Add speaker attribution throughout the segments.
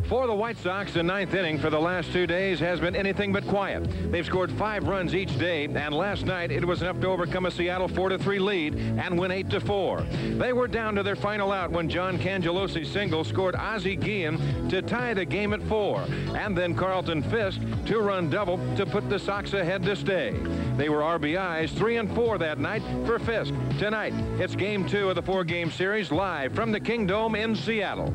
Speaker 1: For the White Sox, the ninth inning for the last 2 days has been anything but quiet. They've scored 5 runs each day, and last night it was enough to overcome a Seattle 4-3 lead and win 8-4. They were down to their final out when John Cangelosi's single scored Ozzie Guillen to tie the game at 4, and then Carlton Fisk 2-run double to put the Sox ahead to stay. They were RBIs 3 and 4 that night for Fisk. Tonight, it's Game 2 of the 4-game series live from the Kingdome in Seattle.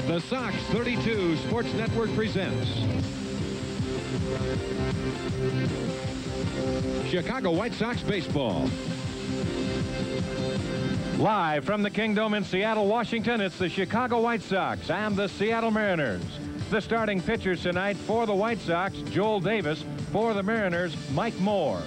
Speaker 1: The Sox 32 Sports Network presents Chicago White Sox baseball. Live from the Kingdome in Seattle, Washington, it's the Chicago White Sox and the Seattle Mariners. The starting pitchers tonight for the White Sox, Joel Davis. For the Mariners, Mike Moore.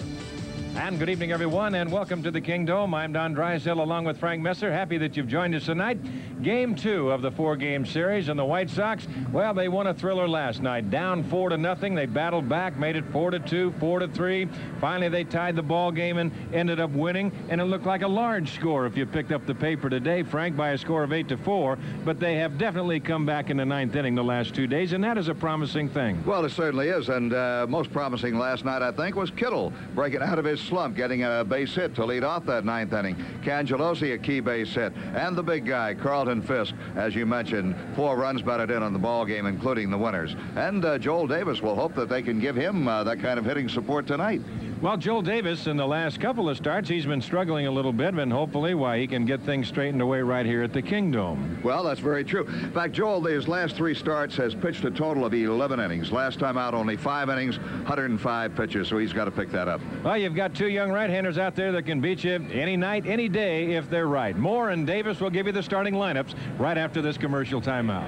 Speaker 1: And good evening, everyone, and welcome to the Kingdome. I'm Don Drysdale along with Frank Messer. Happy that you've joined us tonight. Game 2 of the 4-game series, and the White Sox, well, they won a thriller last night. Down 4-0. They battled back, made it 4-2, 4-3. Finally, they tied the ball game and ended up winning, and it looked like a large score if you picked up the paper today, Frank, by a score of 8-4. But they have definitely come back in the 9th inning the last 2 days, and that is a promising thing.
Speaker 2: Well, it certainly is, and most promising last night, I think, was Kittle breaking out of his slump, getting a base hit to lead off that 9th inning. Cangelosi, a key base hit, and the big guy, Carlton Fisk, as you mentioned, 4 runs batted in on the ball game, including the winners. And Joel Davis will hope that they can give him that kind of hitting support tonight.
Speaker 1: Well, Joel Davis, in the last couple of starts, he's been struggling a little bit, and hopefully, he can get things straightened away right here at the Kingdome.
Speaker 2: Well, that's very true. In fact, Joel, his last 3 starts, has pitched a total of 11 innings. Last time out, only 5 innings, 105 pitches, so he's got to pick that up.
Speaker 1: Well, you've got 2 young right-handers out there that can beat you any night, any day, if they're right. Moore and Davis will give you the starting lineups right after this commercial timeout.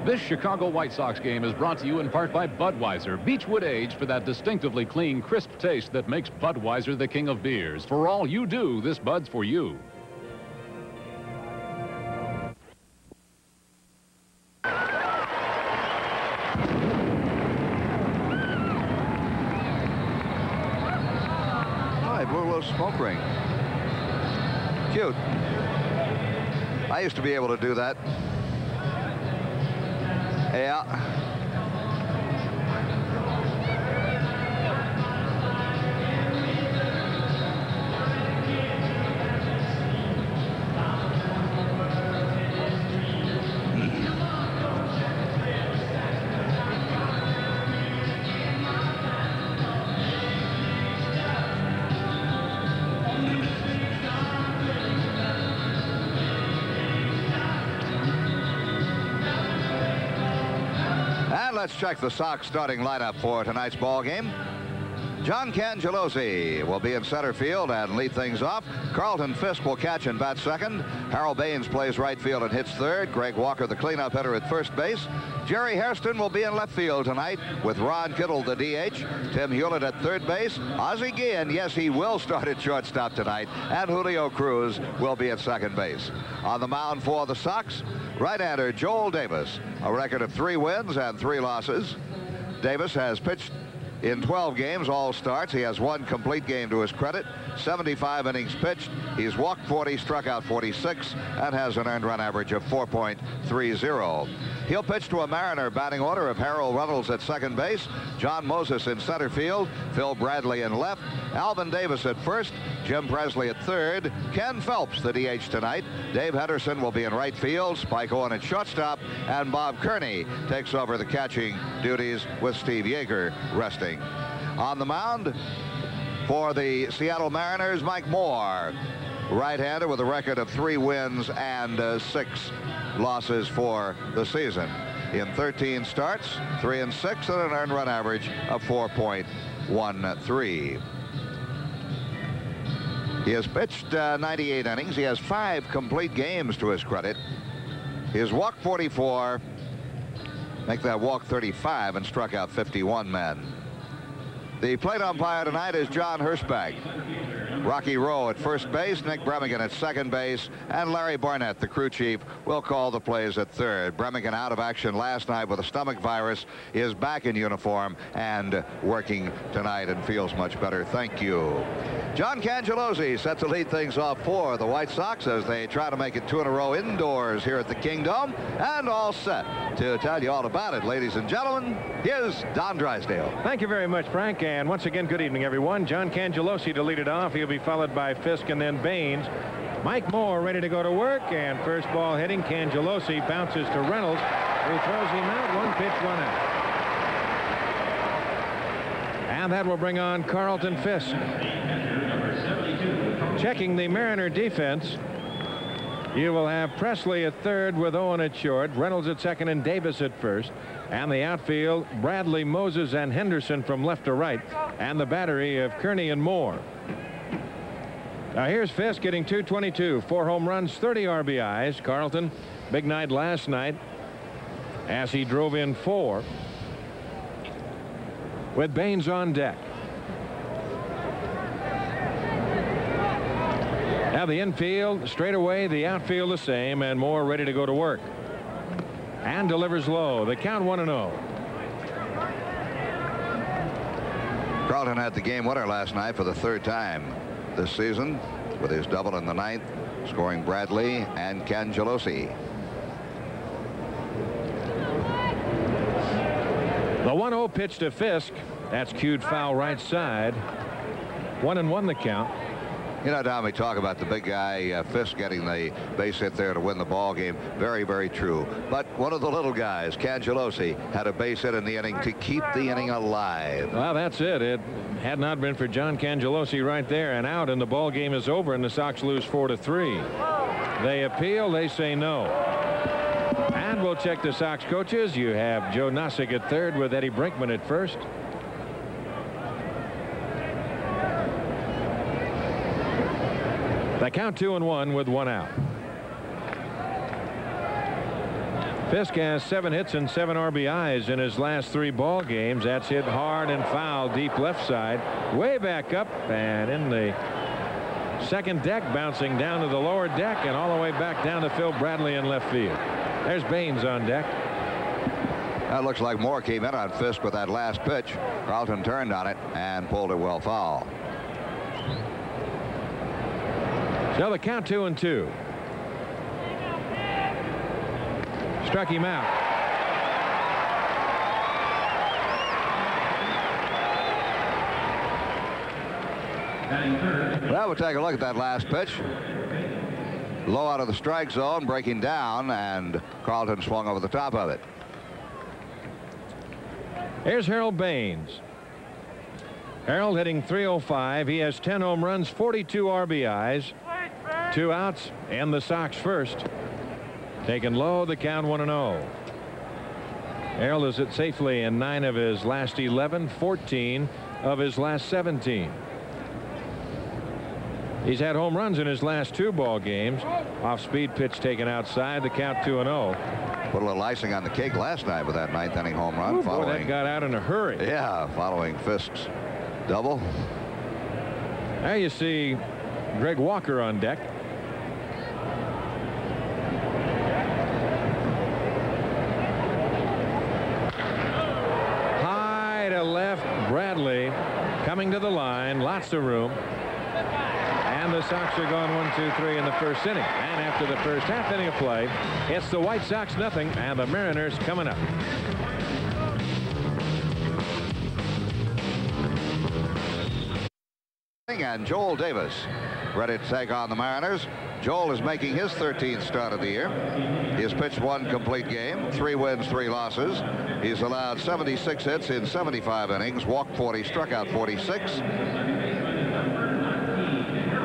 Speaker 3: This Chicago White Sox game is brought to you in part by Budweiser, Beechwood aged for that distinctively clean, crisp taste that makes Budweiser the king of beers. For all you do, this Bud's for you.
Speaker 2: Hi, blew a little smoke ring. Cute. I used to be able to do that. Yeah. Let's check the Sox starting lineup for tonight's ball game. John Cangelosi will be in center field and lead things off. Carlton Fisk will catch and bat second. Harold Baines plays right field and hits third. Greg Walker, the cleanup hitter, at first base. Jerry Hairston will be in left field tonight with Ron Kittle, the DH. Tim Hewlett at third base. Ozzie Guillen, yes, he will start at shortstop tonight. And Julio Cruz will be at second base. On the mound for the Sox, right-hander Joel Davis, a record of 3 wins and 3 losses. Davis has pitched in 12 games, all starts. He has 1 complete game to his credit, 75 innings pitched. He's walked 40, struck out 46, and has an earned run average of 4.30. He'll pitch to a Mariner batting order of Harold Reynolds at second base, John Moses in center field, Phil Bradley in left, Alvin Davis at first, Jim Presley at third, Ken Phelps, the DH tonight. Dave Henderson will be in right field, Spike Owen at shortstop, and Bob Kearney takes over the catching duties with Steve Yeager resting. On the mound for the Seattle Mariners, Mike Moore, right-hander with a record of 3 wins and 6 losses for the season. In 13 starts, 3 and 6, and an earned run average of 4.13. He has pitched 98 innings. He has 5 complete games to his credit. He has walked 44, make that walk 35, and struck out 51 men. The plate umpire tonight is John Hirschbach. Rocky Rowe at first base, Nick Bremigan at second base, and Larry Barnett, the crew chief, will call the plays at third. Bremigan, out of action last night with a stomach virus, is back in uniform and working tonight and feels much better. Thank you. John Cangelosi set to lead things off for the White Sox as they try to make it 2 in a row indoors here at the Kingdome. And all set to tell you all about it, ladies and gentlemen, here's Don Drysdale.
Speaker 1: Thank you very much, Frank. And once again, good evening, everyone. John Cangelosi to lead it off. He'll be followed by Fisk and then Baines. Mike Moore ready to go to work. And first ball hitting, Cangelosi bounces to Reynolds, who throws him out. 1 pitch, 1 out. And that will bring on Carlton Fisk. Checking the Mariner defense, you will have Presley at third with Owen at short, Reynolds at second, and Davis at first. And the outfield, Bradley, Moses, and Henderson from left to right, and the battery of Kearney and Moore. Now here's Fisk getting 222, 4 home runs, 30 RBIs. Carlton, big night last night as he drove in 4 with Baines on deck. Now the infield straight away, the outfield the same, and Moore ready to go to work. And delivers low. The count 1-0.
Speaker 2: Carlton had the game winner last night for the 3rd time this season with his double in the 9th, scoring Bradley and Cangelosi.
Speaker 1: The 1-0 pitch to Fisk. That's cued foul right side. 1-1 the count.
Speaker 2: You know, Don, we talk about the big guy, Fisk, getting the base hit there to win the ball game. Very, very true. But one of the little guys, Cangelosi, had a base hit in the inning to keep the inning alive.
Speaker 1: Well, that's it. It had not been for John Cangelosi right there and out, and the ball game is over, and the Sox lose 4-3. They appeal. They say no. And we'll check the Sox coaches. You have Joe Nossick at third with Eddie Brinkman at first. The count 2-1 with 1 out. Fisk has 7 hits and 7 RBIs in his last 3 ball games. That's hit hard and foul deep left side, way back up and in the second deck, bouncing down to the lower deck and all the way back down to Phil Bradley in left field. There's Baines on deck.
Speaker 2: That looks like Moore came in on Fisk with that last pitch. Carlton turned on it and pulled it well foul.
Speaker 1: So the count 2-2. Struck him out.
Speaker 2: Well, we'll take a look at that last pitch. Low out of the strike zone, breaking down, and Carlton swung over the top of it.
Speaker 1: Here's Harold Baines. Harold hitting .305. He has 10 home runs, 42 RBIs. 2 outs and the Sox first. Taken low, the count 1-0. Harold is hit safely in 9 of his last 11, 14 of his last 17. He's had home runs in his last 2 ball games. Off speed pitch taken outside, the count 2-0.
Speaker 2: Put a little icing on the cake last night with that 9th inning home run.
Speaker 1: Ooh, boy, that got out in a hurry.
Speaker 2: Yeah, following Fisk's double.
Speaker 1: There you see Greg Walker on deck. High to left, Bradley coming to the line, lots of room. And the Sox are going 1-2-3 in the first inning. And after the first half inning of play, it's the White Sox nothing and the Mariners coming up.
Speaker 2: And Joel Davis ready to take on the Mariners. Joel is making his 13th start of the year. He has pitched 1 complete game, 3 wins, 3 losses. He's allowed 76 hits in 75 innings, walked 40, struck out 46.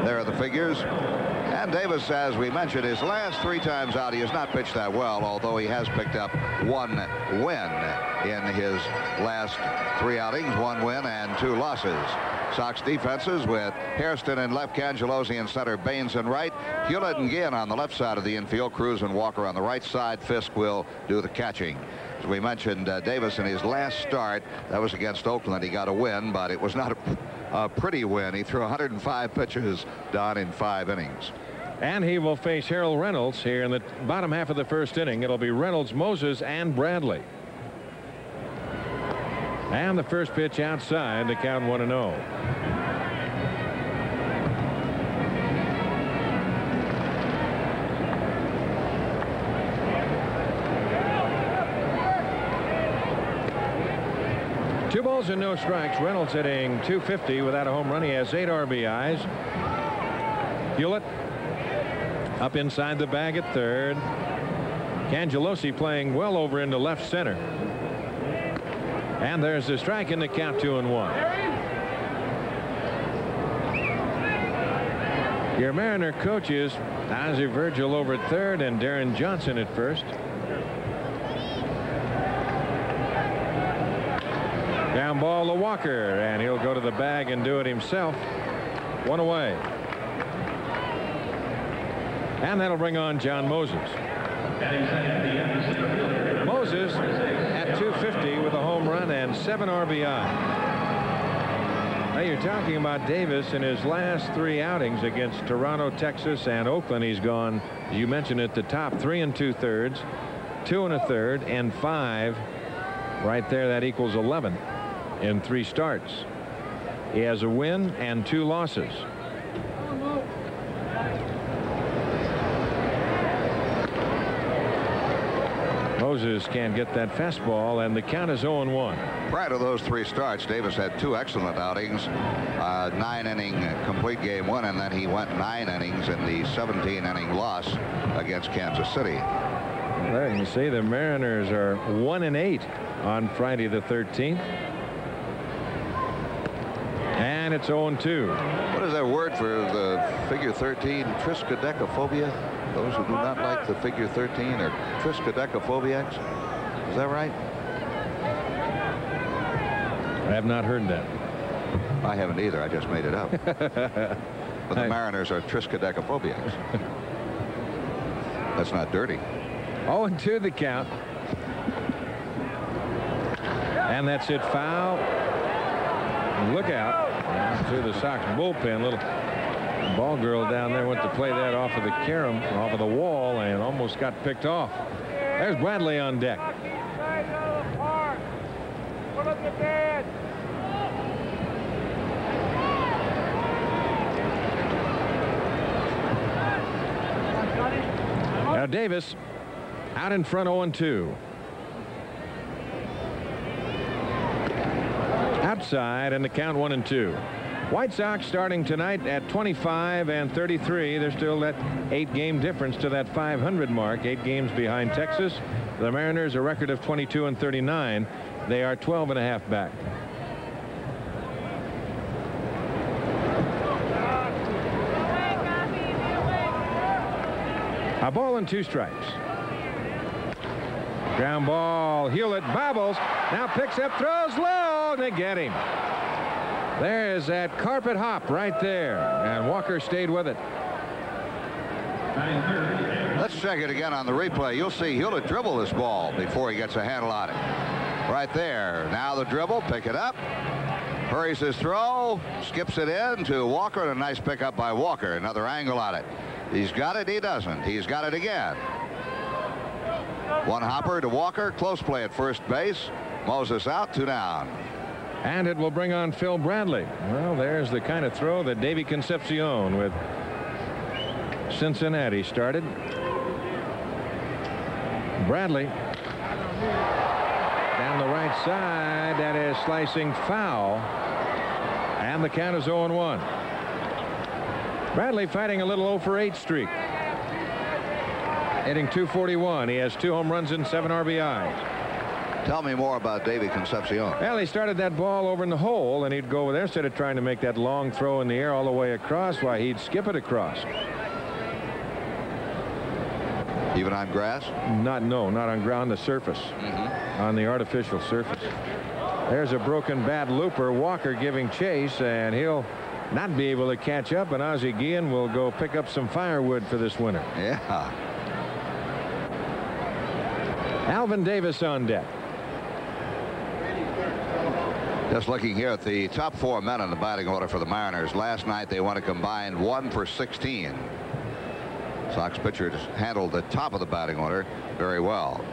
Speaker 2: There are the figures. And Davis, as we mentioned, his last 3 times out, he has not pitched that well, although he has picked up 1 win in his last 3 outings, 1 win and 2 losses. Sox defenses with Hairston in left, Cangelosi in center, Baines in right, Hewlett and Ginn on the left side of the infield, Cruz and Walker on the right side. Fisk will do the catching. As we mentioned, Davis in his last start, that was against Oakland. He got a win, but it was not a pretty win. He threw 105 pitches down in 5 innings.
Speaker 1: And he will face Harold Reynolds here in the bottom half of the first inning. It'll be Reynolds, Moses, and Bradley. And the first pitch outside, the count 1-0. balls and no strikes. Reynolds hitting .250 without a home run. He has 8 RBIs. Hewlett up inside the bag at third. Cangelosi playing well over into left center. And there's a strike in the count, 2-1. Your Mariner coaches, Ozzie Virgil over at third and Darren Johnson at first. Down ball to Walker, and he'll go to the bag and do it himself. 1 away. And that'll bring on John Moses. Moses at .250 with a home run and 7 RBI. Now you're talking about Davis in his last 3 outings against Toronto, Texas, and Oakland. He's gone, as you mentioned, at the top 3 2/3, 2 1/3, and 5. Right there, that equals 11 in 3 starts. He has a win and 2 losses. Moses can't get that fastball, and the count is 0-1.
Speaker 2: Prior to those 3 starts, Davis had 2 excellent outings, 9-inning complete game 1, and then he went 9 innings in the 17-inning loss against Kansas City.
Speaker 1: There you see the Mariners are 1-8 on Friday the 13th. And it's 0-2.
Speaker 2: What is that word for the figure 13? Triskaidekaphobia? Those who do not like the figure 13 are triskaidekaphobiacs. Is that right?
Speaker 1: I have not heard that.
Speaker 2: I haven't either. I just made it up. But the Mariners are triskaidekaphobiacs. That's not dirty.
Speaker 1: 0-2 the count. And that's hit foul. Look out. To the Sox bullpen. Little ball girl down there went to play that off of the carom, off of the wall, and almost got picked off. There's Bradley on deck. Now Davis out in front, 0-2. Outside, and the count 1-2. White Sox starting tonight at 25 and 33. There's still that 8-game difference to that 500 mark. 8 games behind Texas. The Mariners a record of 22 and 39. They are 12.5 back. A ball and 2 strikes. Ground ball. Hewlett bobbles. Now picks up, throws low. They get him. There's that carpet hop right there. And Walker stayed with it.
Speaker 2: Let's check it again on the replay. You'll see Hewlett dribble this ball before he gets a handle on it. Right there. Now the dribble. Pick it up. Hurries his throw. Skips it in to Walker. And a nice pickup by Walker. Another angle on it. He's got it. He doesn't. He's got it again. One hopper to Walker. Close play at first base. Moses out. 2 down.
Speaker 1: And it will bring on Phil Bradley. Well, there's the kind of throw that Davey Concepcion with Cincinnati started. Bradley down the right side. That is slicing foul. And the count is 0-1. Bradley fighting a little 0-for-8 streak. Hitting .241. He has 2 home runs and 7 RBIs.
Speaker 2: Tell me more about Davey Concepcion.
Speaker 1: Well, he started that ball over in the hole, and he'd go over there instead of trying to make that long throw in the air all the way across. Why, he'd skip it across.
Speaker 2: Even on grass?
Speaker 1: No, not on ground, the surface. On the artificial surface. There's a broken bat looper. Walker giving chase, and he'll not be able to catch up, and Ozzie Guillen will go pick up some firewood for this winter.
Speaker 2: Yeah.
Speaker 1: Alvin Davis on deck.
Speaker 2: Just looking here at the top 4 men in the batting order for the Mariners. Last night they went a combined 1 for 16. Sox pitchers handled the top of the batting order very well.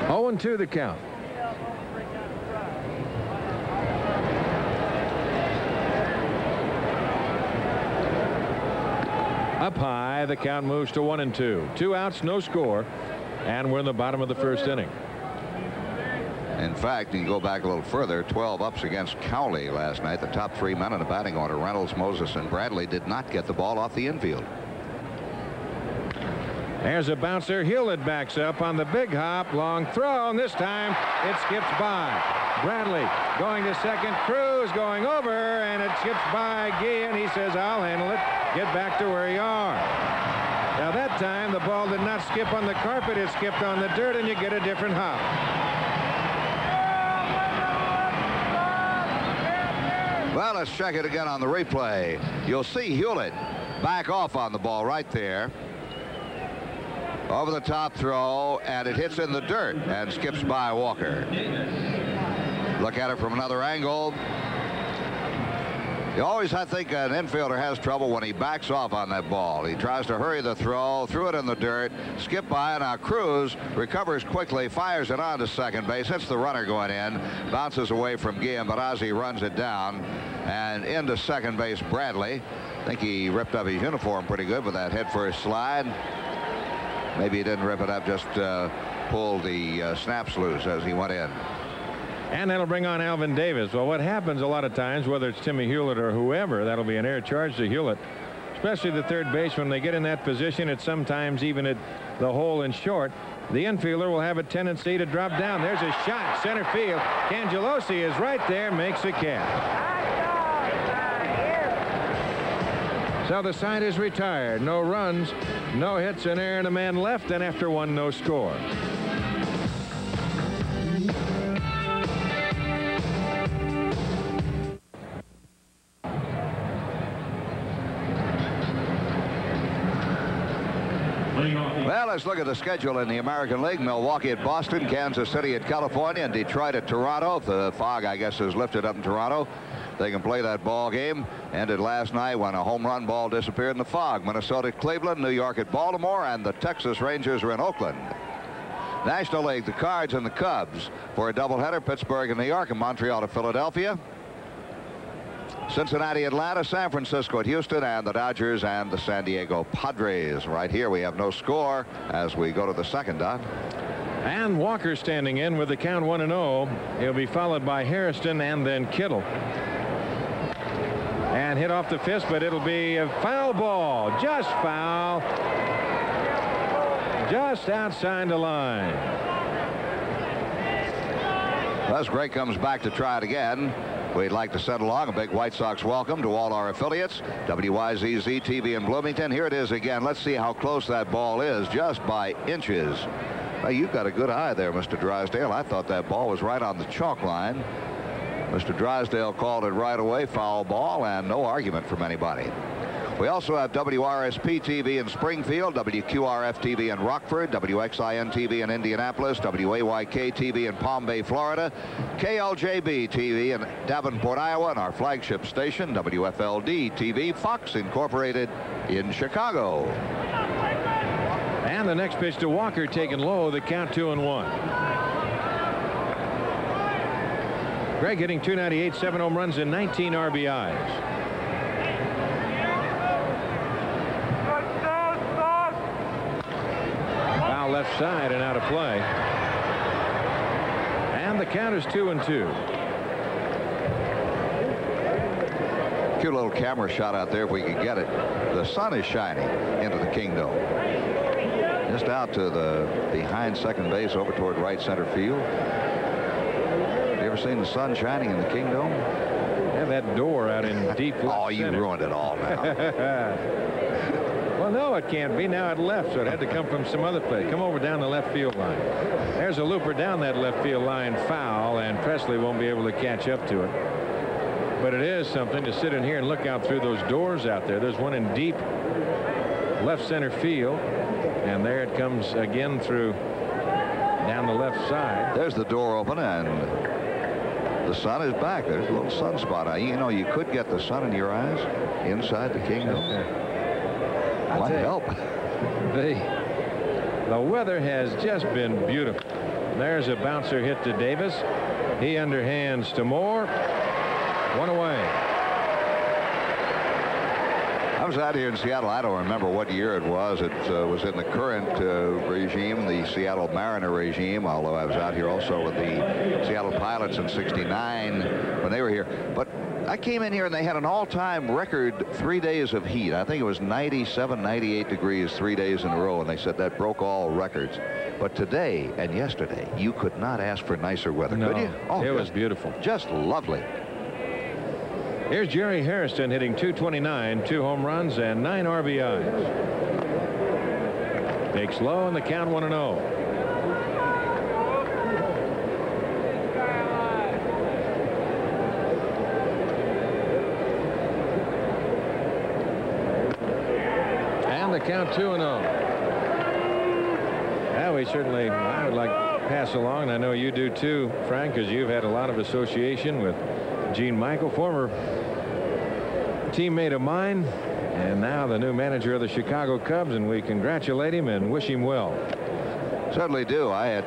Speaker 1: 0-2 the count. Up high, the count moves to 1-2. 2 outs, no score, and we're in the bottom of the first inning.
Speaker 2: In fact, you can go back a little further. 12 ups against Cowley last night. The top 3 men in the batting order, Reynolds, Moses, and Bradley, did not get the ball off the infield.
Speaker 1: There's a bouncer. Hewlett backs up on the big hop. Long throw, and this time it skips by. Bradley going to second. Cruz going over, and it skips by Gee, and he says, I'll handle it. Get back to where you are. Now that time the ball did not skip on the carpet. It skipped on the dirt, and you get a different hop.
Speaker 2: Well, let's check it again on the replay. You'll see Hewlett back off on the ball right there. Over the top throw, and it hits in the dirt and skips by Walker. Look at it from another angle. You always, I think, an infielder has trouble when he backs off on that ball. He tries to hurry the throw, threw it in the dirt, skip by. Now Cruz recovers quickly, fires it on to second base. Hits the runner going in, bounces away from Guillen, but Ozzie runs it down and into second base. Bradley, I think he ripped up his uniform pretty good with that head-first slide. Maybe he didn't rip it up, just pulled the snaps loose as he went in.
Speaker 1: And that'll bring on Alvin Davis. Well, what happens a lot of times, whether it's Timmy Hewlett or whoever, that'll be an air charge to Hewlett, especially the third base. When they get in that position, it's sometimes even at the hole in short. The infielder will have a tendency to drop down. There's a shot, center field. Cangelosi is right there, makes a catch. So the side is retired. No runs, no hits, an error, and a man left, and after one, no score.
Speaker 2: Well, let's look at the schedule in the American League. Milwaukee at Boston, Kansas City at California, and Detroit at Toronto. The fog, I guess, is lifted up in Toronto. They can play that ball game. Ended last night when a home run ball disappeared in the fog. Minnesota at Cleveland, New York at Baltimore, and the Texas Rangers are in Oakland. National League, the Cards and the Cubs for a doubleheader. Pittsburgh and New York, and Montreal to Philadelphia. Cincinnati, Atlanta, San Francisco at Houston, and the Dodgers and the San Diego Padres. Right here we have no score as we go to the second, Don.
Speaker 1: And Walker standing in with the count 1-0. He'll be followed by Hairston and then Kittle. And hit off the fist, but it'll be a foul ball. Just foul. Just outside the line.
Speaker 2: As Gray comes back to try it again, we'd like to send along a big White Sox welcome to all our affiliates. WYZZ TV in Bloomington. Here it is again. Let's see how close that ball is, just by inches. Now, you've got a good eye there, Mr. Drysdale. I thought that ball was right on the chalk line. Mr. Drysdale called it right away, foul ball, and no argument from anybody. We also have WRSP TV in Springfield, WQRF TV in Rockford, WXIN TV in Indianapolis, WAYK TV in Palm Bay, Florida, KLJB TV in Davenport, Iowa, and our flagship station, WFLD TV, Fox Incorporated in Chicago.
Speaker 1: And the next pitch to Walker, taken low, the count 2-1. Greg hitting .298, 7 home runs and 19 RBIs. Foul left side and out of play. And the count is 2-2.
Speaker 2: Cute little camera shot out there if we could get it. The sun is shining into the Kingdom. Just out to the behind second base over toward right center field. You ever seen the sun shining in the Kingdom?
Speaker 1: Yeah, that door out in deep left
Speaker 2: Oh, you
Speaker 1: center.
Speaker 2: ruined it all now.
Speaker 1: Well, no, it can't be. Now it left, so it had to come from some other place. Come over down the left field line. There's a looper down that left field line, foul, and Presley won't be able to catch up to it. But it is something to sit in here and look out through those doors out there. There's one in deep left center field, and there it comes again through down the left side.
Speaker 2: There's the door open, and the sun is back. There's a little sunspot. You know, you could get the sun in your eyes inside the Kingdom. Might help.
Speaker 1: The weather has just been beautiful. There's a bouncer hit to Davis. He underhands to Moore. One away.
Speaker 2: I was out here in Seattle. I don't remember what year it was. It was in the current regime, the Seattle Mariner regime, although I was out here also with the Seattle Pilots in '69 when they were here. But I came in here and they had an all-time record 3 days of heat. I think it was 97, 98 degrees 3 days in a row, and they said that broke all records. But today and yesterday, you could not ask for nicer weather, could you?
Speaker 1: Oh, it was beautiful.
Speaker 2: Just lovely.
Speaker 1: Here's Jerry Hairston hitting .229, 2 home runs and 9 RBIs. Takes low and the count 1-0. And the count 2-0. Well, we certainly, I would like to pass along, and I know you do too, Frank, because you've had a lot of association with Gene Michael, former teammate of mine, and now the new manager of the Chicago Cubs, and we congratulate him and wish him well.
Speaker 2: Certainly do. I had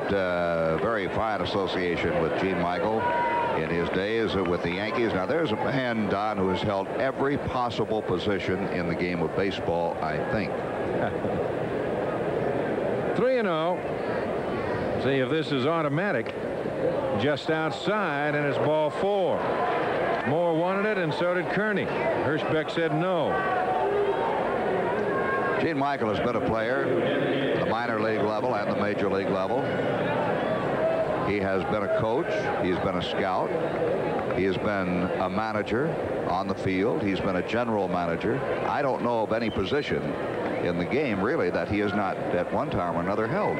Speaker 2: very fine association with Gene Michael in his days with the Yankees. Now, there's a man, Don, who has held every possible position in the game of baseball, I think.
Speaker 1: 3-0. See if this is automatic. Just outside, and it's ball 4. Moore wanted it, and so did Kearney. Hirschbeck said no.
Speaker 2: Gene Michael has been a player at the minor league level and the major league level. He has been a coach. He's been a scout. He has been a manager on the field. He's been a general manager. I don't know of any position in the game, really, that he has not at one time or another held.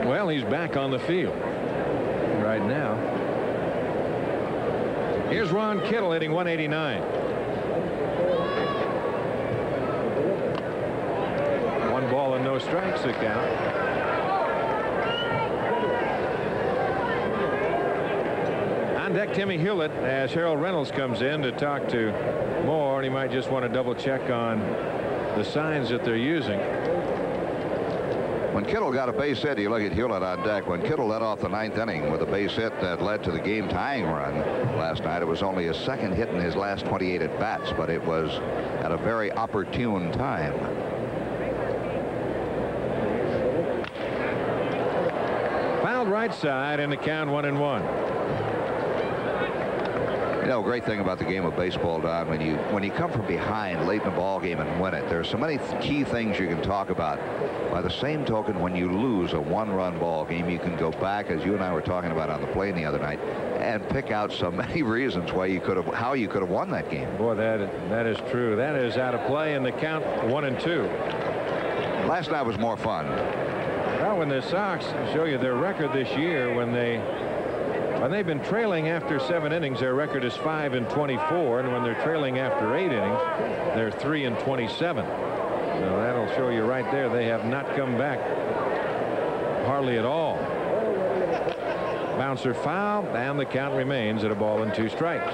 Speaker 1: Well, he's back on the field right now. Here's Ron Kittle hitting .189. 1 ball and no strikes to count. On deck, Timmy Hewlett, as Harold Reynolds comes in to talk to Moore, and he might just want to double check on the signs that they're using.
Speaker 2: When Kittle got a base hit, you look at Hewlett on deck. When Kittle led off the 9th inning with a base hit that led to the game-tying run last night, it was only his 2nd hit in his last 28 at-bats, but it was at a very opportune time.
Speaker 1: Fouled right side, and the count 1-1.
Speaker 2: You know, great thing about the game of baseball, Don, when you come from behind late in the ball game and win it, there are so many key things you can talk about. By the same token, when you lose a 1-run ball game, you can go back, as you and I were talking about on the plane the other night, and pick out so many reasons why you could have, how you could have won that game.
Speaker 1: Boy, that is true. That is out of play, and the count 1-2.
Speaker 2: Last night was more fun.
Speaker 1: Well, when the Sox show you their record this year, when they've been trailing after 7 innings, their record is 5-24, and when they're trailing after 8 innings, they're 3-27. So that'll show you right there they have not come back hardly at all. Bouncer foul, and the count remains at 1 ball and 2 strikes.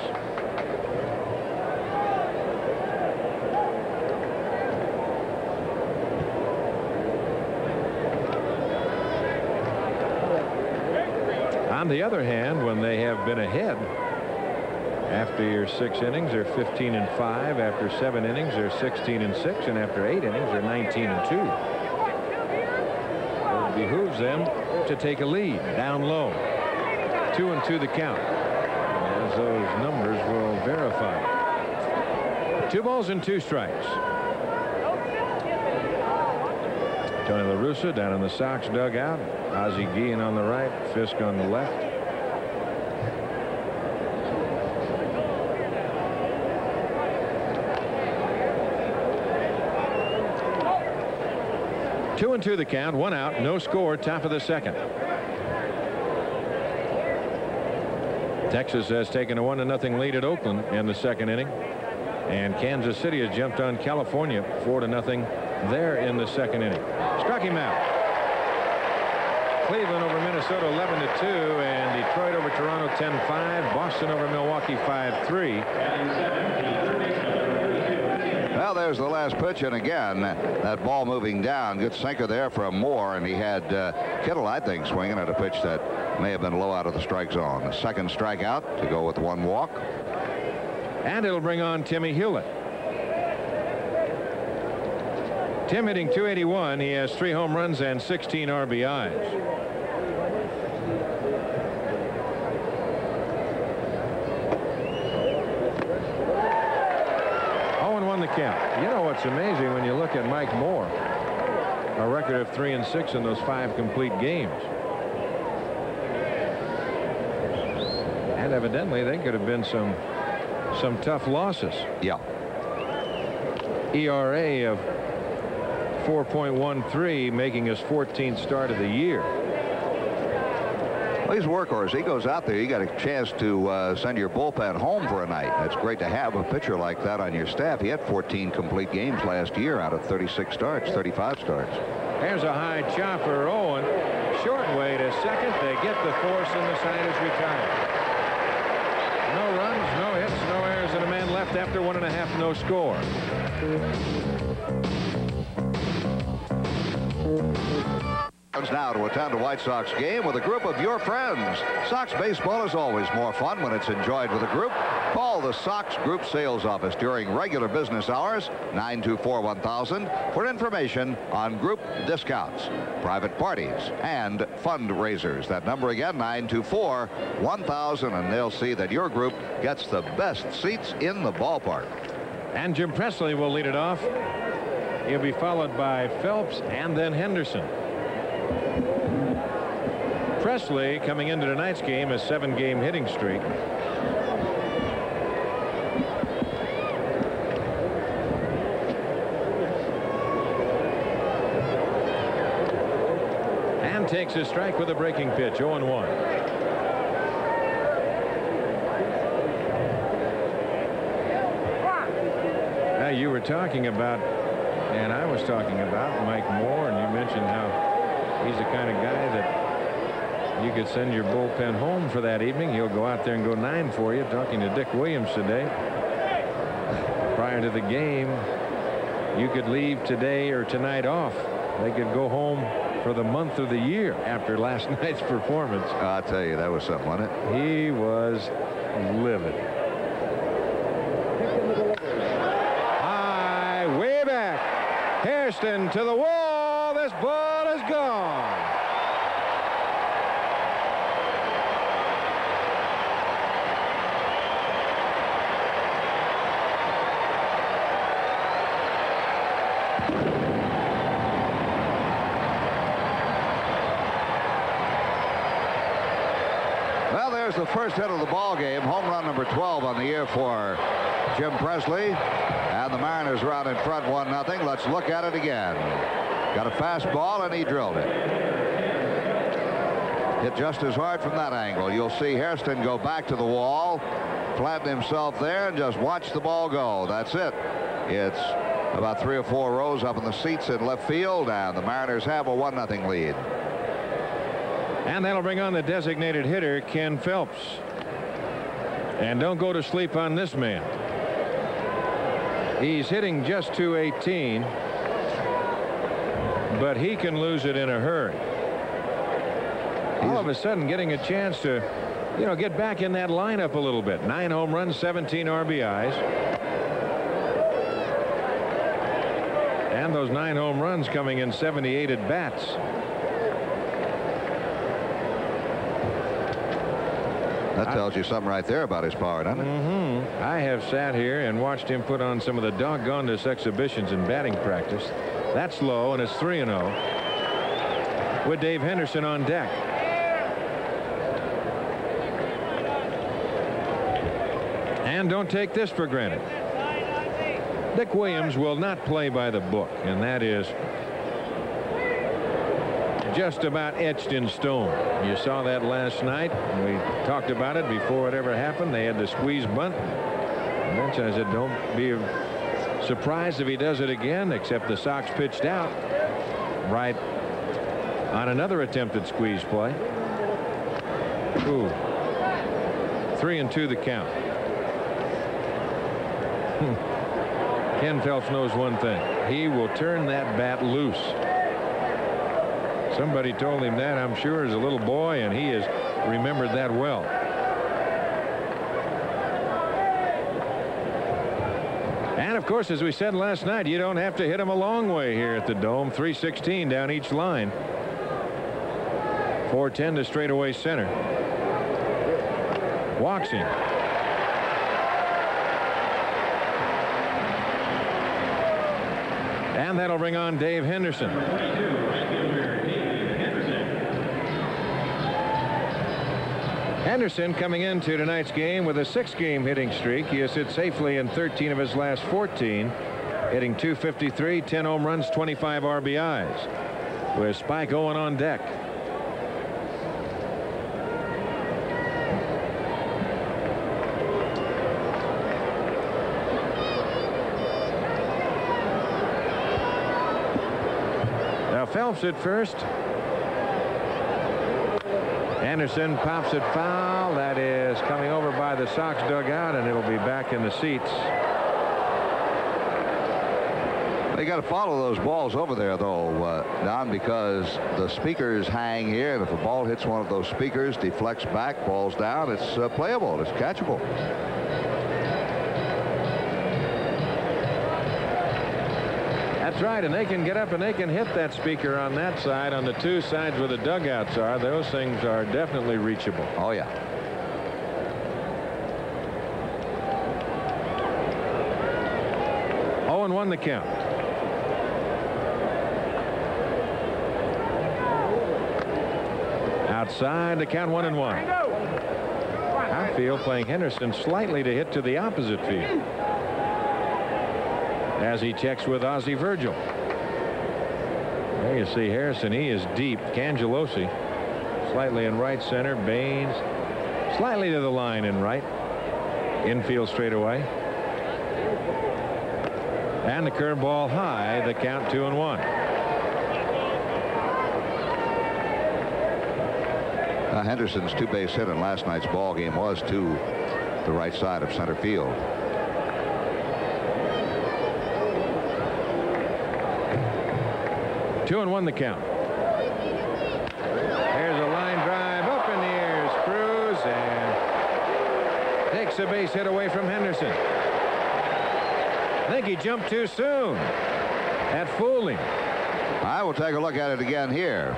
Speaker 1: On the other hand, when they have been ahead after your 6 innings, they're 15-5. After 7 innings, they're 16-6, and after 8 innings, they're 19-2. It behooves them to take a lead down low. 2-2 the count, as those numbers will verify. 2 balls and 2 strikes. Tony La Russa down in the Sox dugout. Ozzie Guillen on the right, Fisk on the left. Two and 2 the count, 1 out, no score, top of the 2nd. Texas has taken a 1-0 lead at Oakland in the 2nd inning, and Kansas City has jumped on California 4-0 there in the 2nd inning. Struck him out. Cleveland over Minnesota 11-2, and Detroit over Toronto 10-5. Boston over Milwaukee 5-3.
Speaker 2: Well, there's the last pitch, and again, that ball moving down. Good sinker there from Moore, and he had Kittle, I think, swinging at a pitch that may have been low out of the strike zone. The 2nd strikeout to go with 1 walk.
Speaker 1: And it'll bring on Timmy Hewlett. Tim hitting .281. He has 3 home runs and 16 RBIs. 0-1 the count. You know what's amazing when you look at Mike Moore, a record of 3-6 in those 5 complete games. And evidently they could have been some tough losses.
Speaker 2: Yeah.
Speaker 1: ERA of 4.13, making his 14th start of the year.
Speaker 2: Well, he's a workhorse. He goes out there. You got a chance to send your bullpen home for a night. That's great to have a pitcher like that on your staff. He had 14 complete games last year out of 36 starts, 35 starts.
Speaker 1: There's a high chop for Owen. Short way to second. They get the force, and the side is retired. No runs, no hits, no errors, and a man left after 1.5, no score.
Speaker 2: Now to attend a White Sox game with a group of your friends. Sox baseball is always more fun when it's enjoyed with a group. Call the Sox Group Sales Office during regular business hours, 924-1000, for information on group discounts, private parties, and fundraisers. That number again, 924-1000, and they'll see that your group gets the best seats in the ballpark.
Speaker 1: And Jim Presley will lead it off. He'll be followed by Phelps and then Henderson. Presley, coming into tonight's game, a 7-game hitting streak. And takes his strike with a breaking pitch, 0-1. Now, you were talking about, and I was talking about, Mike Moore, and you mentioned how he's the kind of guy that you could send your bullpen home for that evening. He'll go out there and go 9 for you. Talking to Dick Williams today. Prior to the game, you could leave today or tonight off. They could go home for the month of the year after last night's performance.
Speaker 2: I'll tell you, that was something, wasn't it?
Speaker 1: He was livid. High, way back. Hairston to the wall. This ball is gone.
Speaker 2: Well, there's the first hit of the ball game. Home run number 12 on the year for Jim Presley. And the Mariners are out in front 1-0. Let's look at it again. Got a fastball, and he drilled it. Hit just as hard from that angle. You'll see Hairston go back to the wall, flatten himself there, and just watch the ball go. That's it. It's about 3 or 4 rows up in the seats in left field, and the Mariners have a 1-0 lead.
Speaker 1: And that'll bring on the designated hitter, Ken Phelps. And don't go to sleep on this man. He's hitting just .218, but he can lose it in a hurry. All of a sudden getting a chance to, get back in that lineup a little bit. 9 home runs, 17 RBIs. And those 9 home runs coming in 78 at bats.
Speaker 2: That tells you something right there about his power, doesn't it?
Speaker 1: I have sat here and watched him put on some of the doggonedest exhibitions in batting practice. That's low, and it's 3-0 with Dave Henderson on deck. And don't take this for granted. Dick Williams will not play by the book, and that is just about etched in stone. You saw that last night. We talked about it before it ever happened. They had the squeeze bunt. I said, don't be surprised if he does it again, except the Sox pitched out right on another attempted squeeze play. 3-2 the count. Ken Phelps knows one thing. He will turn that bat loose. Somebody told him that, I'm sure, as a little boy, and he has remembered that well. of course, as we said last night, you don't have to hit them a long way here at the Dome. 316 down each line. 410 to straightaway center. Walks him. And that'll bring on Dave Henderson. Henderson coming into tonight's game with a 6-game hitting streak. He has hit safely in 13 of his last 14, hitting .253, 10 home runs, 25 RBIs. With Spike Owen on deck. Now Phelps at first. Anderson pops it foul. That is coming over by the Sox dugout, and it'll be back in the seats.
Speaker 2: They got to follow those balls over there, though, Don, because the speakers hang here, and if a ball hits one of those speakers, deflects back, falls down, it's playable. It's catchable.
Speaker 1: That's right, and they can get up and they can hit that speaker on that side, on the two sides where the dugouts are. Those things are definitely reachable.
Speaker 2: Oh, yeah.
Speaker 1: Owen won the count. Outside, the count 1-1. Outfield playing Henderson slightly to hit to the opposite field as he checks with Ozzie Virgil. There you see Harrison. He is deep. Cangelosi slightly in right center. Baines slightly to the line in right. Infield straightaway. And the curveball high. The count 2-1.
Speaker 2: Henderson's two-base hit in last night's ball game was to the right side of center field.
Speaker 1: Two and 1 the count. There's a line drive up in the air. Cruz and takes a base hit away from Henderson. I think he jumped too soon. That fooled him.
Speaker 2: I will take a look at it again here.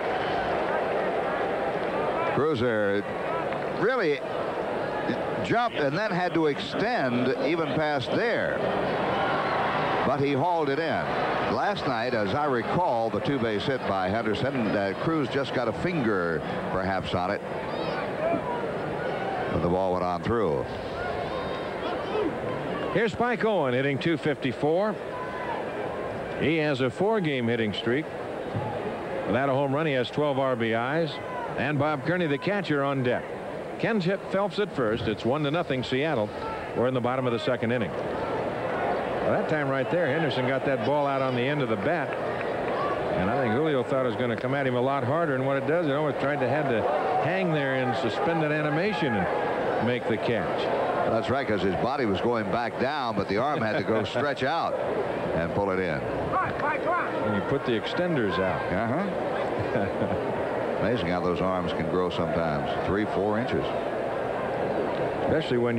Speaker 2: Cruiser really jumped and then had to extend even past there. But he hauled it in. Last night, as I recall, the two-base hit by Henderson, Cruz just got a finger perhaps on it. But the ball went on through.
Speaker 1: Here's Spike Owen hitting .254. He has a 4-game hitting streak. Without a home run, he has 12 RBIs. And Bob Kearney, the catcher, on deck. Ken Phelps at first. It's 1-0 Seattle. We're in the bottom of the second inning. Well, that time right there, Henderson got that ball out on the end of the bat. And I think Julio thought it was going to come at him a lot harder. And what it does, it always had to hang there in suspended animation and make the catch.
Speaker 2: That's right, because his body was going back down, but the arm had to go stretch out and pull it in.
Speaker 1: And you put the extenders out.
Speaker 2: Amazing how those arms can grow sometimes. 3-4 inches.
Speaker 1: Especially when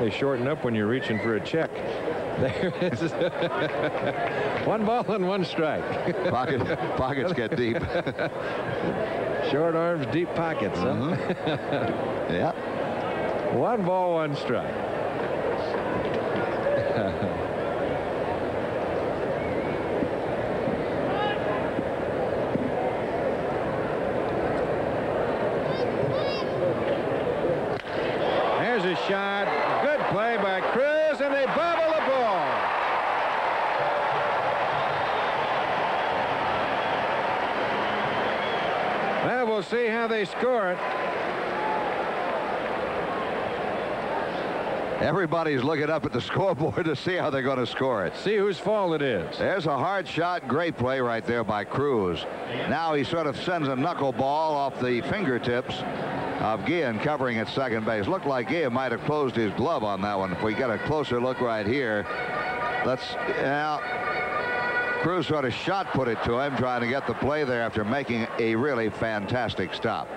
Speaker 1: they shorten up when you're reaching for a check. There it is. 1 ball and 1 strike.
Speaker 2: Pockets get deep.
Speaker 1: Short arms, deep pockets, huh?
Speaker 2: Yeah.
Speaker 1: 1 ball, 1 strike. There's a shot. Good play by Cruz, and they bobble the ball. Well, we'll see how they score it.
Speaker 2: Everybody's looking up at the scoreboard to see how they're going to score it.
Speaker 1: See whose fault it is.
Speaker 2: There's a hard shot. Great play right there by Cruz. Now he sort of sends a knuckleball off the fingertips of Guillen covering at second base. Looked like Guillen might have closed his glove on that one. If we get a closer look right here, Cruz sort of shot put it to him, trying to get the play there after making a really fantastic stop.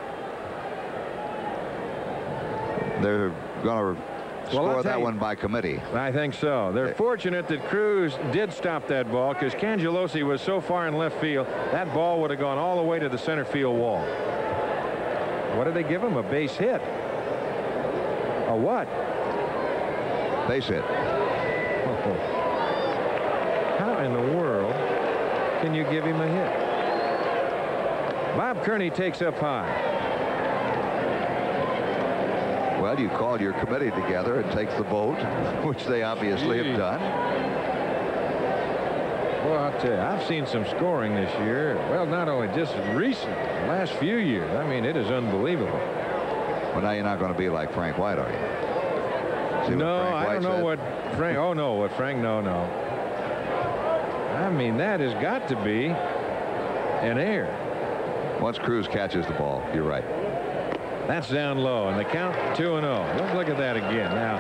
Speaker 2: They're going to score that one by committee.
Speaker 1: I think so. They're fortunate that Cruz did stop that ball, because Cangelosi was so far in left field, that ball would have gone all the way to the center field wall. What did they give him? A base hit? A what?
Speaker 2: Base hit.
Speaker 1: Oh. How in the world can you give him a hit? Bob Kearney takes up high.
Speaker 2: Well, you call your committee together and take the vote, which they obviously have done.
Speaker 1: Well, I'll tell you, I've seen some scoring this year. Well, not only just recent, the last few years. I mean, it is unbelievable.
Speaker 2: Well, now you're not going to be like Frank White, are you?
Speaker 1: No, I don't know what Frank. Oh, no, what Frank. No. I mean, that has got to be an error.
Speaker 2: Once Cruz catches the ball, you're right.
Speaker 1: That's down low, and the count 2-0. Let's look at that again. Now,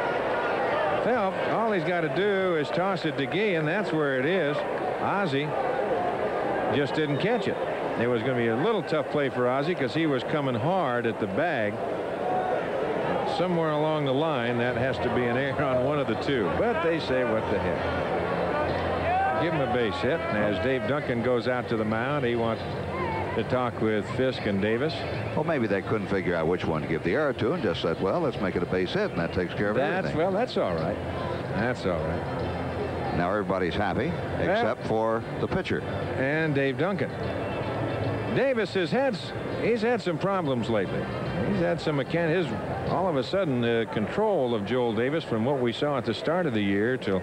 Speaker 1: Phelps, all he's got to do is toss it to Gee, and that's where it is. Ozzie just didn't catch it. It was going to be a little tough play for Ozzie, because he was coming hard at the bag. Somewhere along the line, that has to be an error on one of the two. But they say, what the heck. Give him a base hit. And as Dave Duncan goes out to the mound, he wants to talk with Fisk and Davis.
Speaker 2: Well, maybe they couldn't figure out which one to give the error to, and just said, well, let's make it a base hit, and that takes care of everything.
Speaker 1: Well, that's all right. That's all right.
Speaker 2: Now everybody's happy, except for the pitcher.
Speaker 1: And Dave Duncan. Davis he's had some problems lately. He's had some all of a sudden control of Joel Davis from what we saw at the start of the year till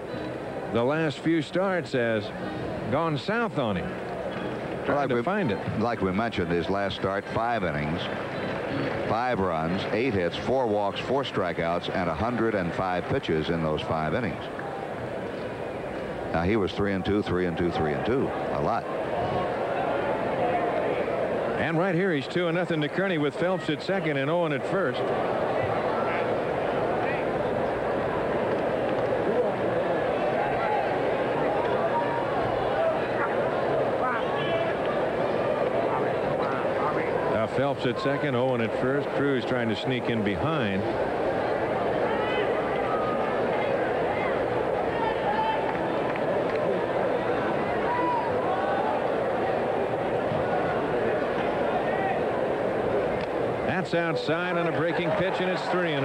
Speaker 1: the last few starts has gone south on him. Trying to find it.
Speaker 2: Like we mentioned, his last start, 5 innings, 5 runs, 8 hits, 4 walks, 4 strikeouts, and 105 pitches in those 5 innings. Now he was 3-2, 3-2, 3-2. A lot.
Speaker 1: And right here, he's 2-0 to Kearney with Phelps at second and Owen at first. Phelps at second, Owen at first. Cruz trying to sneak in behind. That's outside on a breaking pitch, and it's 3-0.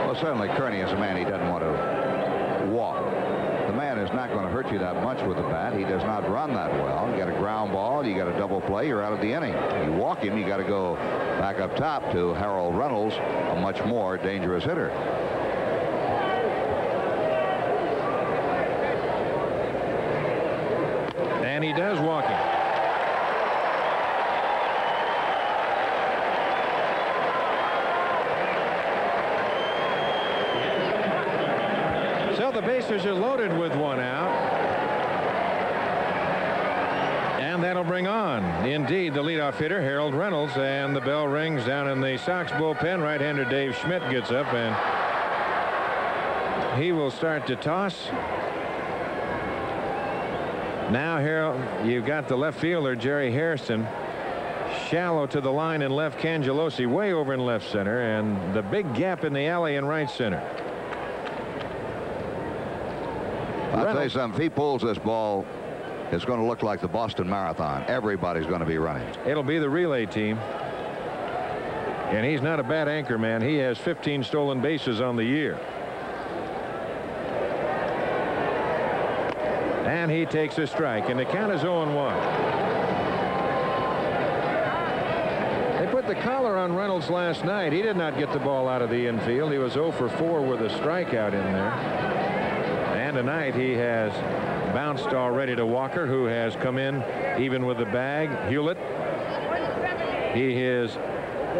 Speaker 2: Well, certainly Kearney is a man he doesn't want to walk. The man is not going to hurt you that much with the bat. He does not run that well. You got a ground ball, you got a double play, you're out of the inning. You walk him, you got to go back up top to Harold Reynolds, a much more dangerous hitter.
Speaker 1: And he does walk him. So the bases are loaded with 1 out. And that'll bring on, indeed, the leadoff hitter, Harold Reynolds. And the bell rings down in the Sox bullpen. Right-hander Dave Schmidt gets up, and he will start to toss. Now, Harold, you've got the left fielder, Jerry Hairston, shallow to the line in left, Cangelosi way over in left center, and the big gap in the alley in right center.
Speaker 2: I'll tell you something, if he pulls this ball, it's going to look like the Boston Marathon. Everybody's going to be running.
Speaker 1: It'll be the relay team. And he's not a bad anchor man. He has 15 stolen bases on the year. And he takes a strike, and the count is 0-1. They put the collar on Reynolds last night. He did not get the ball out of the infield. He was 0 for 4 with a strikeout in there. And tonight he has bounced already to Walker, who has come in even with the bag. Hewlett, he is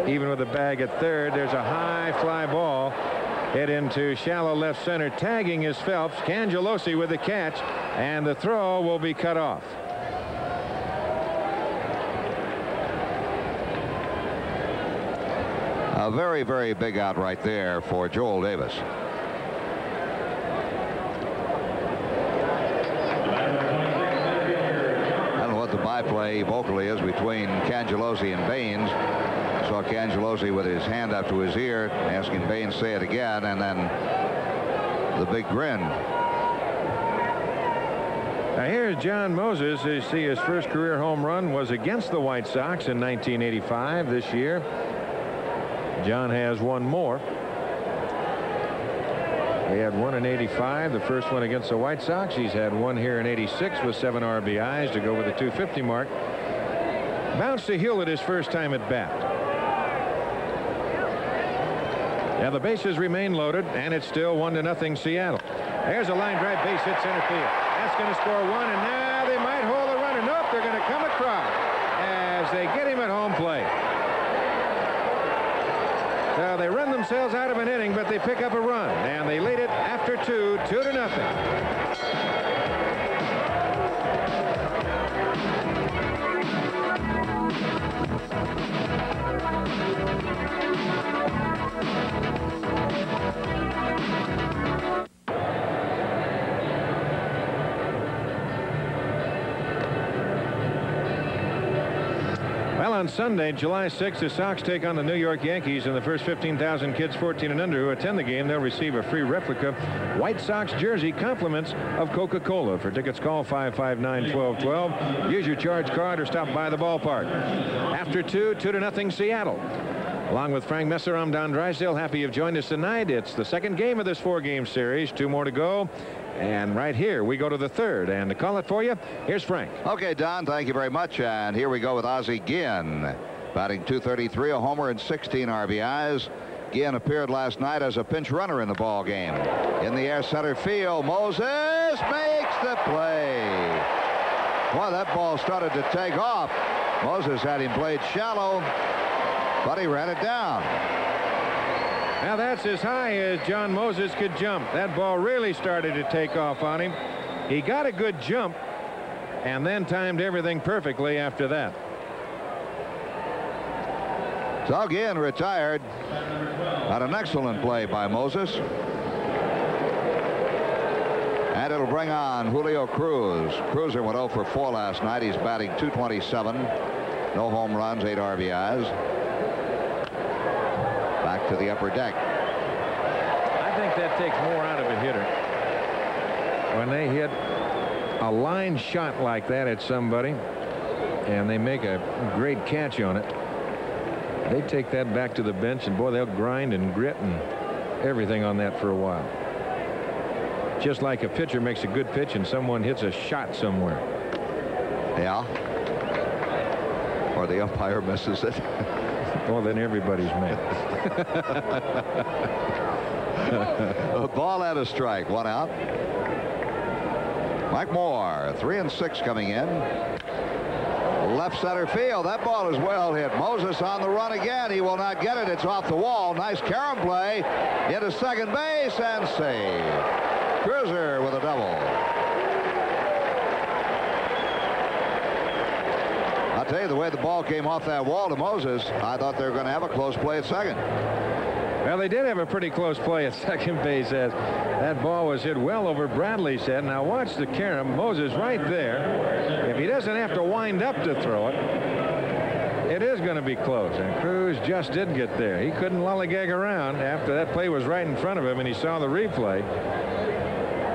Speaker 1: even with the bag at third. There's a high fly ball hit into shallow left center. Tagging is Phelps. Cangelosi with the catch, and the throw will be cut off.
Speaker 2: A very, very big out right there for Joel Davis. I don't know what the byplay vocally is between Cangelosi and Baines. Saw Jalozzi with his hand up to his ear, asking Baines say it again, and then the big grin.
Speaker 1: Now here's John Moses. You see his first career home run was against the White Sox in 1985. This year, John has one more. He had one in 85, the first one against the White Sox. He's had one here in 86 with 7 RBIs to go with the 250 mark. Bounced to Hewlett his first time at bat. Now the bases remain loaded, and it's still 1-0 Seattle. There's a line drive, base hit center field. That's going to score one, and now they might hold the runner. Nope, they're going to come across as they get him at home plate. So they run themselves out of an inning, but they pick up a run, and they lead it after 2-0. Well, on Sunday, July 6th, the Sox take on the New York Yankees, and the first 15,000 kids 14 and under who attend the game, they'll receive a free replica White Sox jersey, compliments of Coca-Cola. For tickets, call 559-1212. Use your charge card or stop by the ballpark. After 2-0 Seattle. Along with Frank Messer, I'm Don Drysdale. Happy you've joined us tonight. It's the second game of this 4-game series. 2 more to go. And right here, we go to the third. And to call it for you, here's Frank.
Speaker 2: Okay, Don, thank you very much. And here we go with Ozzie Guillen, batting .233, a homer and 16 RBIs. Guillen appeared last night as a pinch runner in the ball game. In the air center field, Moses makes the play. Boy, that ball started to take off. Moses had him played shallow, but he ran it down.
Speaker 1: Now that's as high as John Moses could jump. That ball really started to take off on him. He got a good jump and then timed everything perfectly after that.
Speaker 2: So Guillen retired. Had an excellent play by Moses. And it'll bring on Julio Cruz. Cruiser went 0 for 4 last night. He's batting .227. No home runs, 8 RBIs. Back to the upper deck.
Speaker 1: I think that takes more out of a hitter. When they hit a line shot like that at somebody and they make a great catch on it, they take that back to the bench, and boy, they'll grind and grit and everything on that for a while. Just like a pitcher makes a good pitch and someone hits a shot somewhere.
Speaker 2: Yeah. Or the umpire misses it.
Speaker 1: Well, then everybody's mad.
Speaker 2: A ball and a strike. 1 out. Mike Moore, 3 and 6 coming in. Left center field. That ball is well hit. Moses on the run again. He will not get it. It's off the wall. Nice carom play into second base and save. Cruiser with a double. I'll tell you, the way the ball came off that wall to Moses, I thought they were going to have a close play at second.
Speaker 1: Well, they did have a pretty close play at second base as that ball was hit well over Bradley's head. Now watch the carom. Moses right there. If he doesn't have to wind up to throw it, it is going to be close. And Cruz just didn't get there. He couldn't lollygag around after that play was right in front of him and he saw the replay.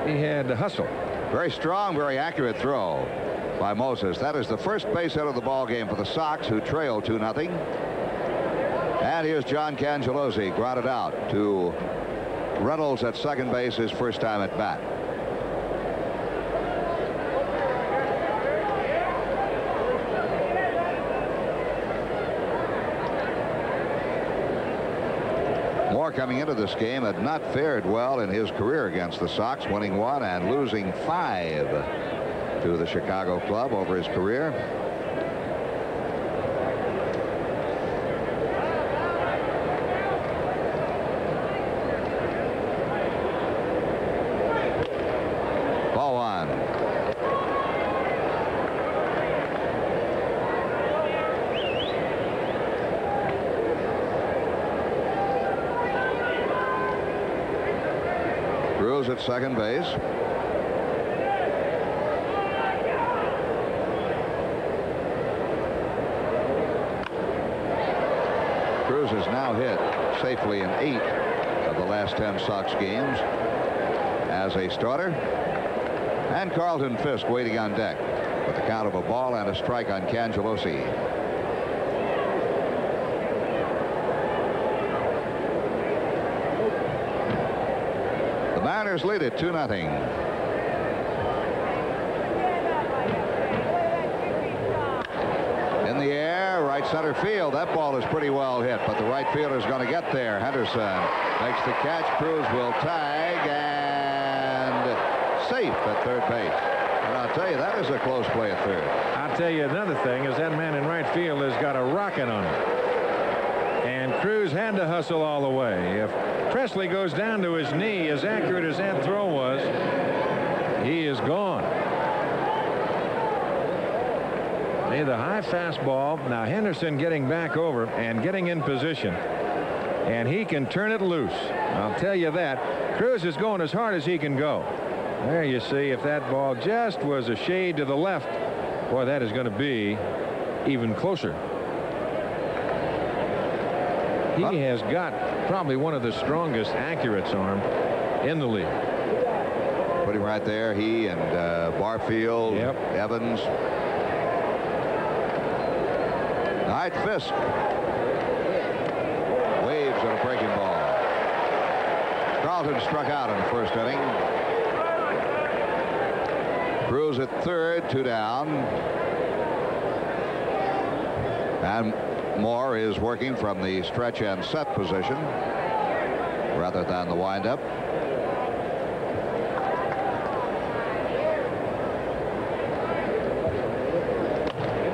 Speaker 1: He had to hustle.
Speaker 2: Very strong, very accurate throw by Moses. That is the first base hit of the ball game for the Sox, who trail 2-0. And here's John Cangellosi, grounded out to Reynolds at second base, his first time at bat. Moore, coming into this game, had not fared well in his career against the Sox, winning 1 and losing 5 to the Chicago club over his career. Ball 1. Cruz at second base. Cruz has now hit safely in 8 of the last 10 Sox games as a starter. And Carlton Fisk waiting on deck with the count of a ball and a strike on Cangelosi. The Mariners lead it 2-0. In the air, right center field. That ball is pretty well hit, but the right fielder is going to get there. Henderson makes the catch. Cruz will tag and safe at third base. And I'll tell you, that is a close play at third.
Speaker 1: I'll tell you another thing is that man in right field has got a rocket on him. And Cruz had to hustle all the way. If Presley goes down to his knee, as accurate as that throw was, he is gone. The high fastball. Now Henderson getting back over and getting in position, and he can turn it loose. I'll tell you that. Cruz is going as hard as he can go. There you see, if that ball just was a shade to the left, boy, that is going to be even closer. He has got probably one of the strongest accurates arm in the league.
Speaker 2: Put him right there. He and Barfield, Evans. All right, Fisk waves at a breaking ball. Carlton struck out in the first inning. Cruz at third, 2 down. And Moore is working from the stretch and set position rather than the windup.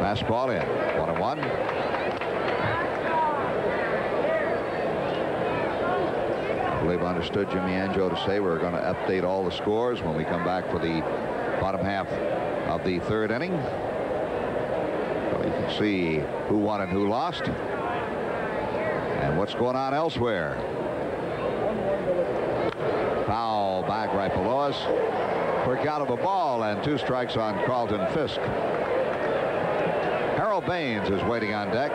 Speaker 2: Fastball in. 1-1. I believe I understood Jimmy Anjo to say we're going to update all the scores when we come back for the bottom half of the third inning. So you can see who won and who lost and what's going on elsewhere. Foul back right below us for a count of a ball and 2 strikes on Carlton Fisk. Harold Baines is waiting on deck.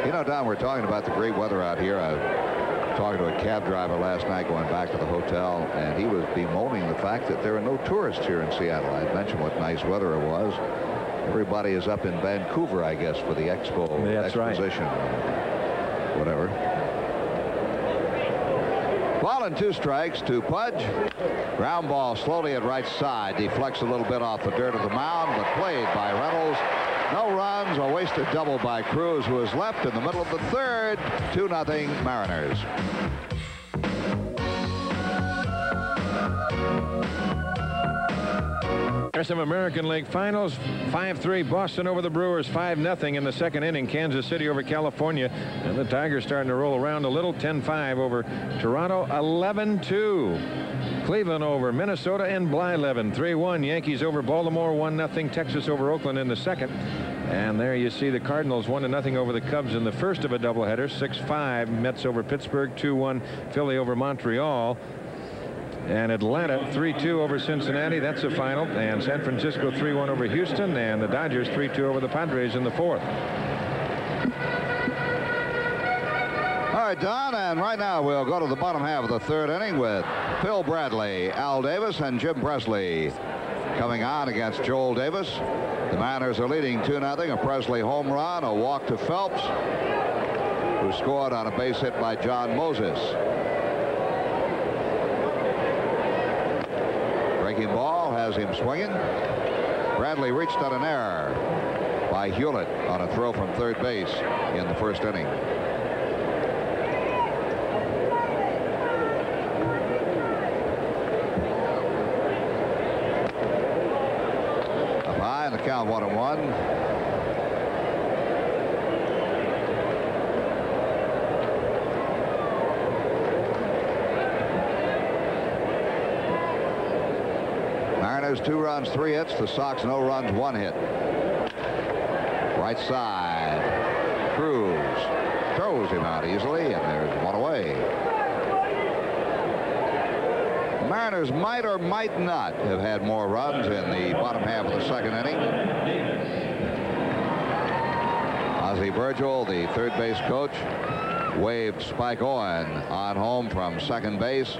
Speaker 2: You know, Don, we're talking about the great weather out here. I was talking to a cab driver last night going back to the hotel, and he was bemoaning the fact that there are no tourists here in Seattle. I mentioned what nice weather it was. Everybody is up in Vancouver, I guess, for the expo.
Speaker 1: That's
Speaker 2: exposition. Right. Whatever. Ball and 2 strikes to Pudge. Ground ball slowly at right side. Deflects a little bit off the dirt of the mound, but played by Reynolds. No runs, a wasted double by Cruz, who is left in the middle of the third. 2-0 Mariners.
Speaker 1: There's some American League Finals. 5-3 Boston over the Brewers. 5-0 in the second inning. Kansas City over California. And the Tigers starting to roll around a little. 10-5 over Toronto. 11-2. Cleveland over Minnesota and Blyleven. 3-1. Yankees over Baltimore. 1-0. Texas over Oakland in the second. And there you see the Cardinals 1-0 over the Cubs in the first of a doubleheader. 6-5 Mets over Pittsburgh. 2-1 Philly over Montreal. And Atlanta 3-2 over Cincinnati. That's the final. And San Francisco 3-1 over Houston. And the Dodgers 3-2 over the Padres in the fourth.
Speaker 2: All right, Don, and right now we'll go to the bottom half of the third inning with Phil Bradley, Al Davis, and Jim Presley coming on against Joel Davis. The Mariners are leading 2-0. A Presley home run, a walk to Phelps, who scored on a base hit by John Moses. Breaking ball has him swinging. Bradley reached on an error by Hewlett on a throw from third base in the first inning. Up high in the count, 1-1. Mariners 2 runs, 3 hits. The Sox no runs, 1 hit. Right side. Cruz throws him out easily, and there's 1 away. The Mariners might or might not have had more runs in the bottom half of the second inning. Ozzie Virgil, the third base coach, waved Spike Owen on home from second base.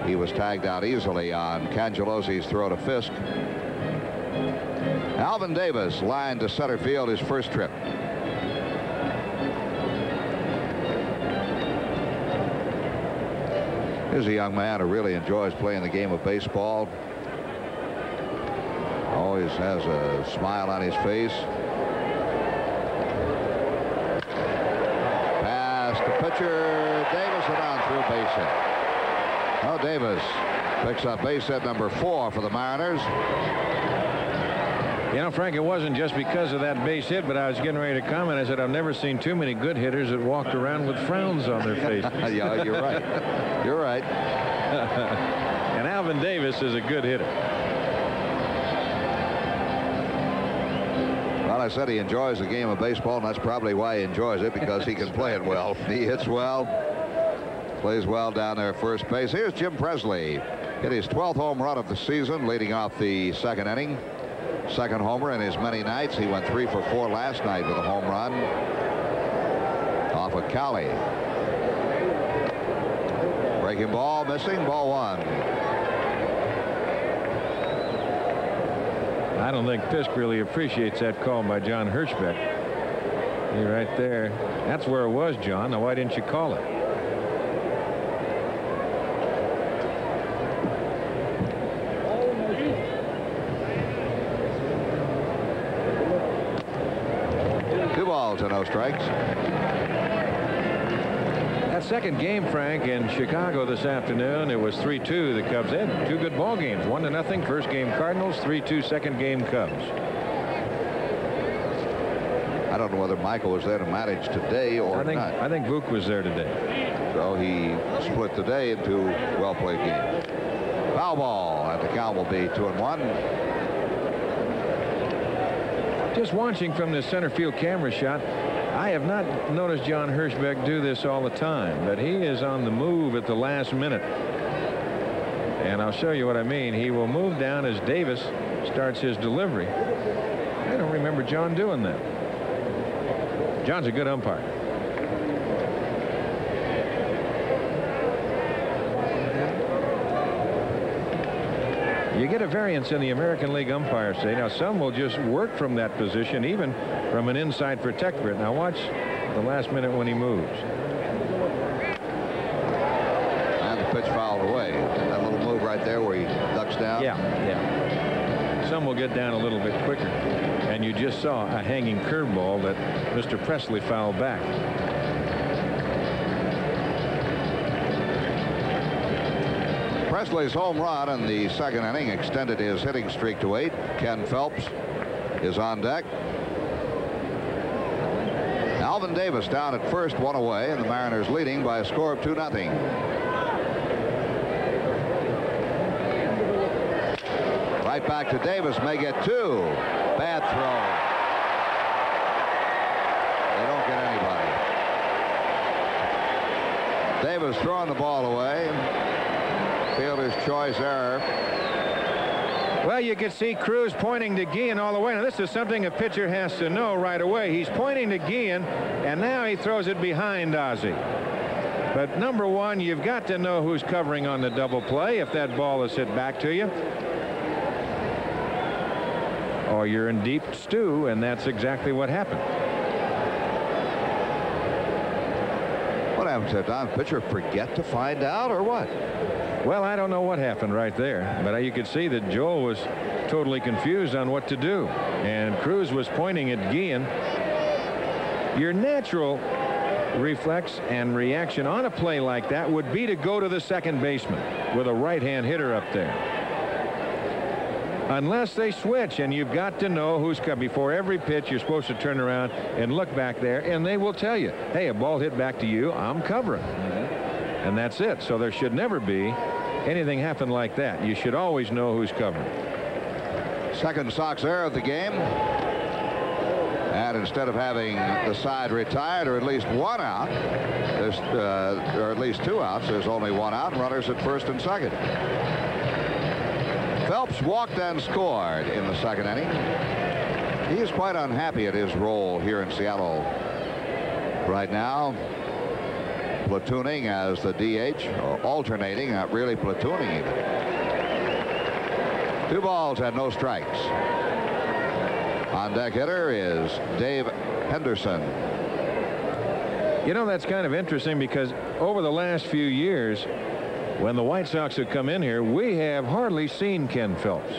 Speaker 2: He was tagged out easily on Cangelosi's throw to Fisk. Alvin Davis lined to center field his first trip. Here's a young man who really enjoys playing the game of baseball. Always has a smile on his face. Pass to pitcher Davis and on through base hit. Oh, Davis picks up base hit number 4 for the Mariners.
Speaker 1: You know, Frank, it wasn't just because of that base hit, but I was getting ready to comment. I said, I've never seen too many good hitters that walked around with frowns on their faces.
Speaker 2: Yeah, you're right. You're right.
Speaker 1: And Alvin Davis is a good hitter.
Speaker 2: Well, I said he enjoys the game of baseball, and that's probably why he enjoys it, because he can play it well. He hits well, plays well down there at first base. Here's Jim Presley. Hit his 12th home run of the season, leading off the second inning. Second homer in his many nights. He went 3 for 4 last night with a home run off of Cali. Breaking ball, missing, ball 1.
Speaker 1: I don't think Fisk really appreciates that call by John Hirschbeck. You're right there. That's where it was, John. Now, why didn't you call it?
Speaker 2: To no strikes.
Speaker 1: That second game, Frank, in Chicago this afternoon, it was 3-2. The Cubs had 2 good ball games. 1-0 first game Cardinals, 3-2 second game Cubs.
Speaker 2: I don't know whether Michael was there to manage today or not.
Speaker 1: I think Vuk was there today.
Speaker 2: So he split the day into well-played games. Foul ball, and the count will be 2-1.
Speaker 1: Just watching from the center field camera shot, I have not noticed John Hirschbeck do this all the time, but he is on the move at the last minute. And I'll show you what I mean. He will move down as Davis starts his delivery. I don't remember John doing that. John's a good umpire. You get a variance in the American League umpire say. Now, some will just work from that position, even from an inside protector. Now, watch the last minute when he moves.
Speaker 2: And the pitch fouled away. That little move right there where he ducks down.
Speaker 1: Yeah. Some will get down a little bit quicker. And you just saw a hanging curveball that Mr. Presley fouled back.
Speaker 2: Presley's home run in the second inning extended his hitting streak to 8. Ken Phelps is on deck. Alvin Davis down at first, 1 away, and the Mariners leading by a score of 2-0. Right back to Davis, may get 2. Bad throw. They don't get anybody. Davis throwing the ball away. Fielder's choice error.
Speaker 1: Well, you can see Cruz pointing to Guillen all the way. Now, this is something a pitcher has to know right away. He's pointing to Guillen, and now he throws it behind Ozzie. But number one, you've got to know who's covering on the double play if that ball is hit back to you. Or you're in deep stew, and that's exactly what happened.
Speaker 2: What happened to Don? Pitcher forget to find out, or what?
Speaker 1: Well, I don't know what happened right there, but you could see that Joel was totally confused on what to do, and Cruz was pointing at Guillen. Your natural reflex and reaction on a play like that would be to go to the second baseman with a right-hand hitter up there. Unless they switch, and you've got to know who's coming. Before every pitch, you're supposed to turn around and look back there, and they will tell you, hey, a ball hit back to you, I'm covering. And that's it. So there should never be anything happen like that. You should always know who's covering.
Speaker 2: Second Sox error of the game. And instead of having the side retired, or at least 1 out, there's, or at least 2 outs, there's only 1 out, and runners at first and second. Phelps walked and scored in the second inning. He is quite unhappy at his role here in Seattle right now. platooning as the DH, or alternating, not really platooning even. 2 balls and no strikes. On deck hitter is Dave Henderson.
Speaker 1: You know, that's kind of interesting because over the last few years, when the White Sox have come in here, we have hardly seen Ken Phelps.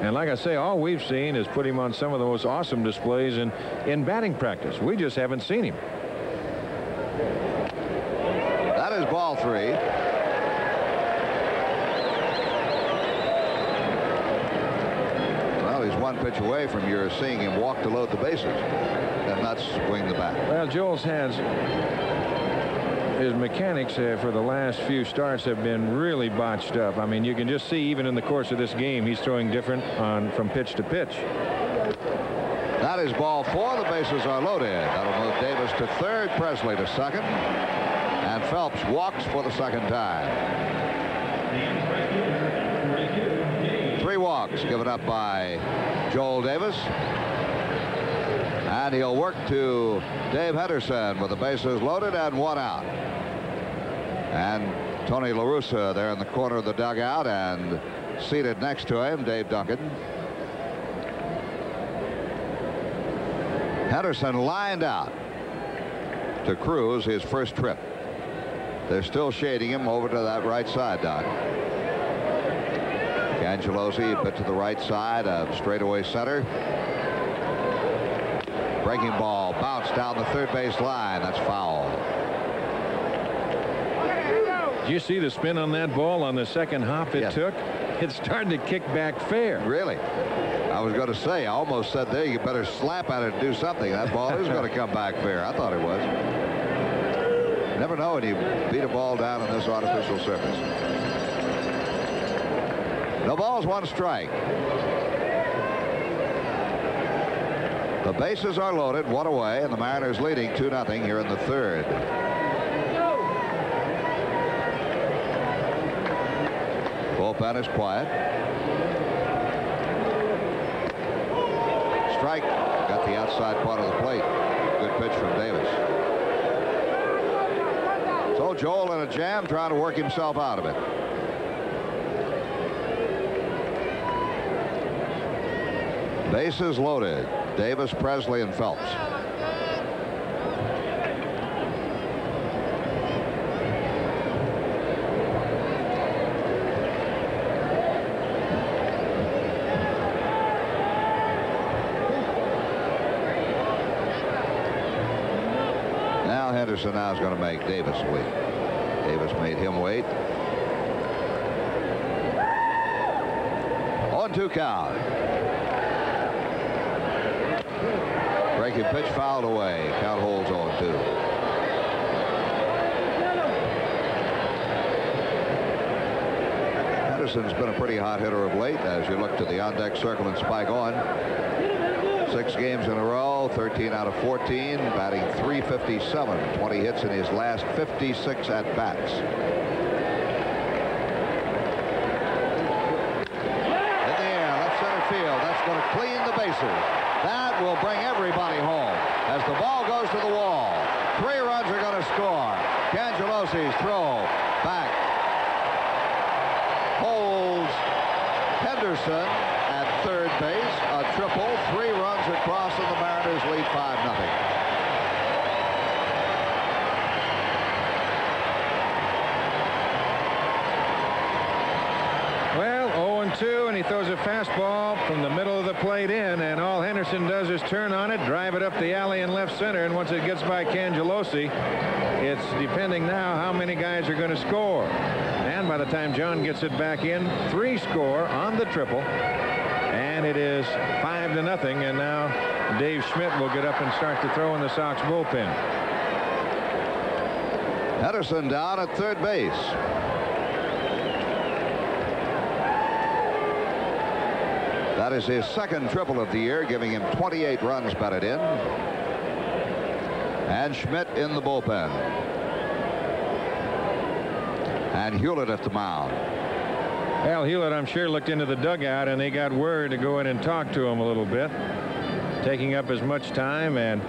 Speaker 1: And like I say, all we've seen is put him on some of the most awesome displays in batting practice. We just haven't seen him.
Speaker 2: That is ball 3. Well, he's 1 pitch away from your seeing him walk to load the bases and not swing the bat.
Speaker 1: Well, Joel's has his mechanics for the last few starts have been really botched up. I mean, you can just see even in the course of this game, he's throwing different from pitch to pitch.
Speaker 2: That is ball 4. The bases are loaded. That'll move Davis to third, Presley to second, and Phelps walks for the second time. 3 walks given up by Joel Davis. And he'll work to Dave Henderson with the bases loaded and 1 out. And Tony La Russa there in the corner of the dugout, and seated next to him, Dave Duncan. Henderson lined out to cruise his first trip. They're still shading him over to that right side, Doc. Angelosi bit to the right side of straightaway center. Breaking ball bounced down the third base line. That's foul.
Speaker 1: Did you see the spin on that ball on the second hop it
Speaker 2: Yes.
Speaker 1: took? It started to kick back fair.
Speaker 2: Really? I was going to say, I almost said there, you better slap at it and do something. That ball is going to come back fair. I thought it was. Never know when you beat a ball down on this artificial surface. No balls, 1 strike. The bases are loaded, 1 away, and the Mariners leading 2-0 here in the third. Bullpen is quiet. Strike. Got the outside part of the plate. Good pitch from Davis. So Joel in a jam, trying to work himself out of it. Bases loaded. Davis, Presley, and Phelps. Now Henderson now is going to make Davis wait. Davis made him wait. 0-2 count. Breaking pitch fouled away. Count holds 0-2. Henderson's been a pretty hot hitter of late as you look to the on-deck circle and spike on. 6 games in a row, 13 out of 14, batting .357, 20 hits in his last 56 at-bats. In the air, left center field. That's going to clean the bases. That will bring everybody home as the ball goes to the wall. 3 runs are going to score. Cangelosi's throw back holds Henderson at third base. A triple, 3 runs across, and the Mariners lead 5-0.
Speaker 1: Well, 0-2, and he throws a fastball from the middle of the plate in, and all Henderson does is turn on it, drive it up the alley in left center, and once it gets by Cangelosi, it's depending now how many guys are going to score. And by the time John gets it back in, 3 score on the triple, and it is 5-0, and now Dave Schmidt will get up and start to throw in the Sox bullpen.
Speaker 2: Henderson down at third base. That is his second triple of the year, giving him 28 runs batted in. And Schmidt in the bullpen. And Hewlett at the mound.
Speaker 1: Al Hewlett, I'm sure, looked into the dugout, and they got word to go in and talk to him a little bit, taking up as much time. And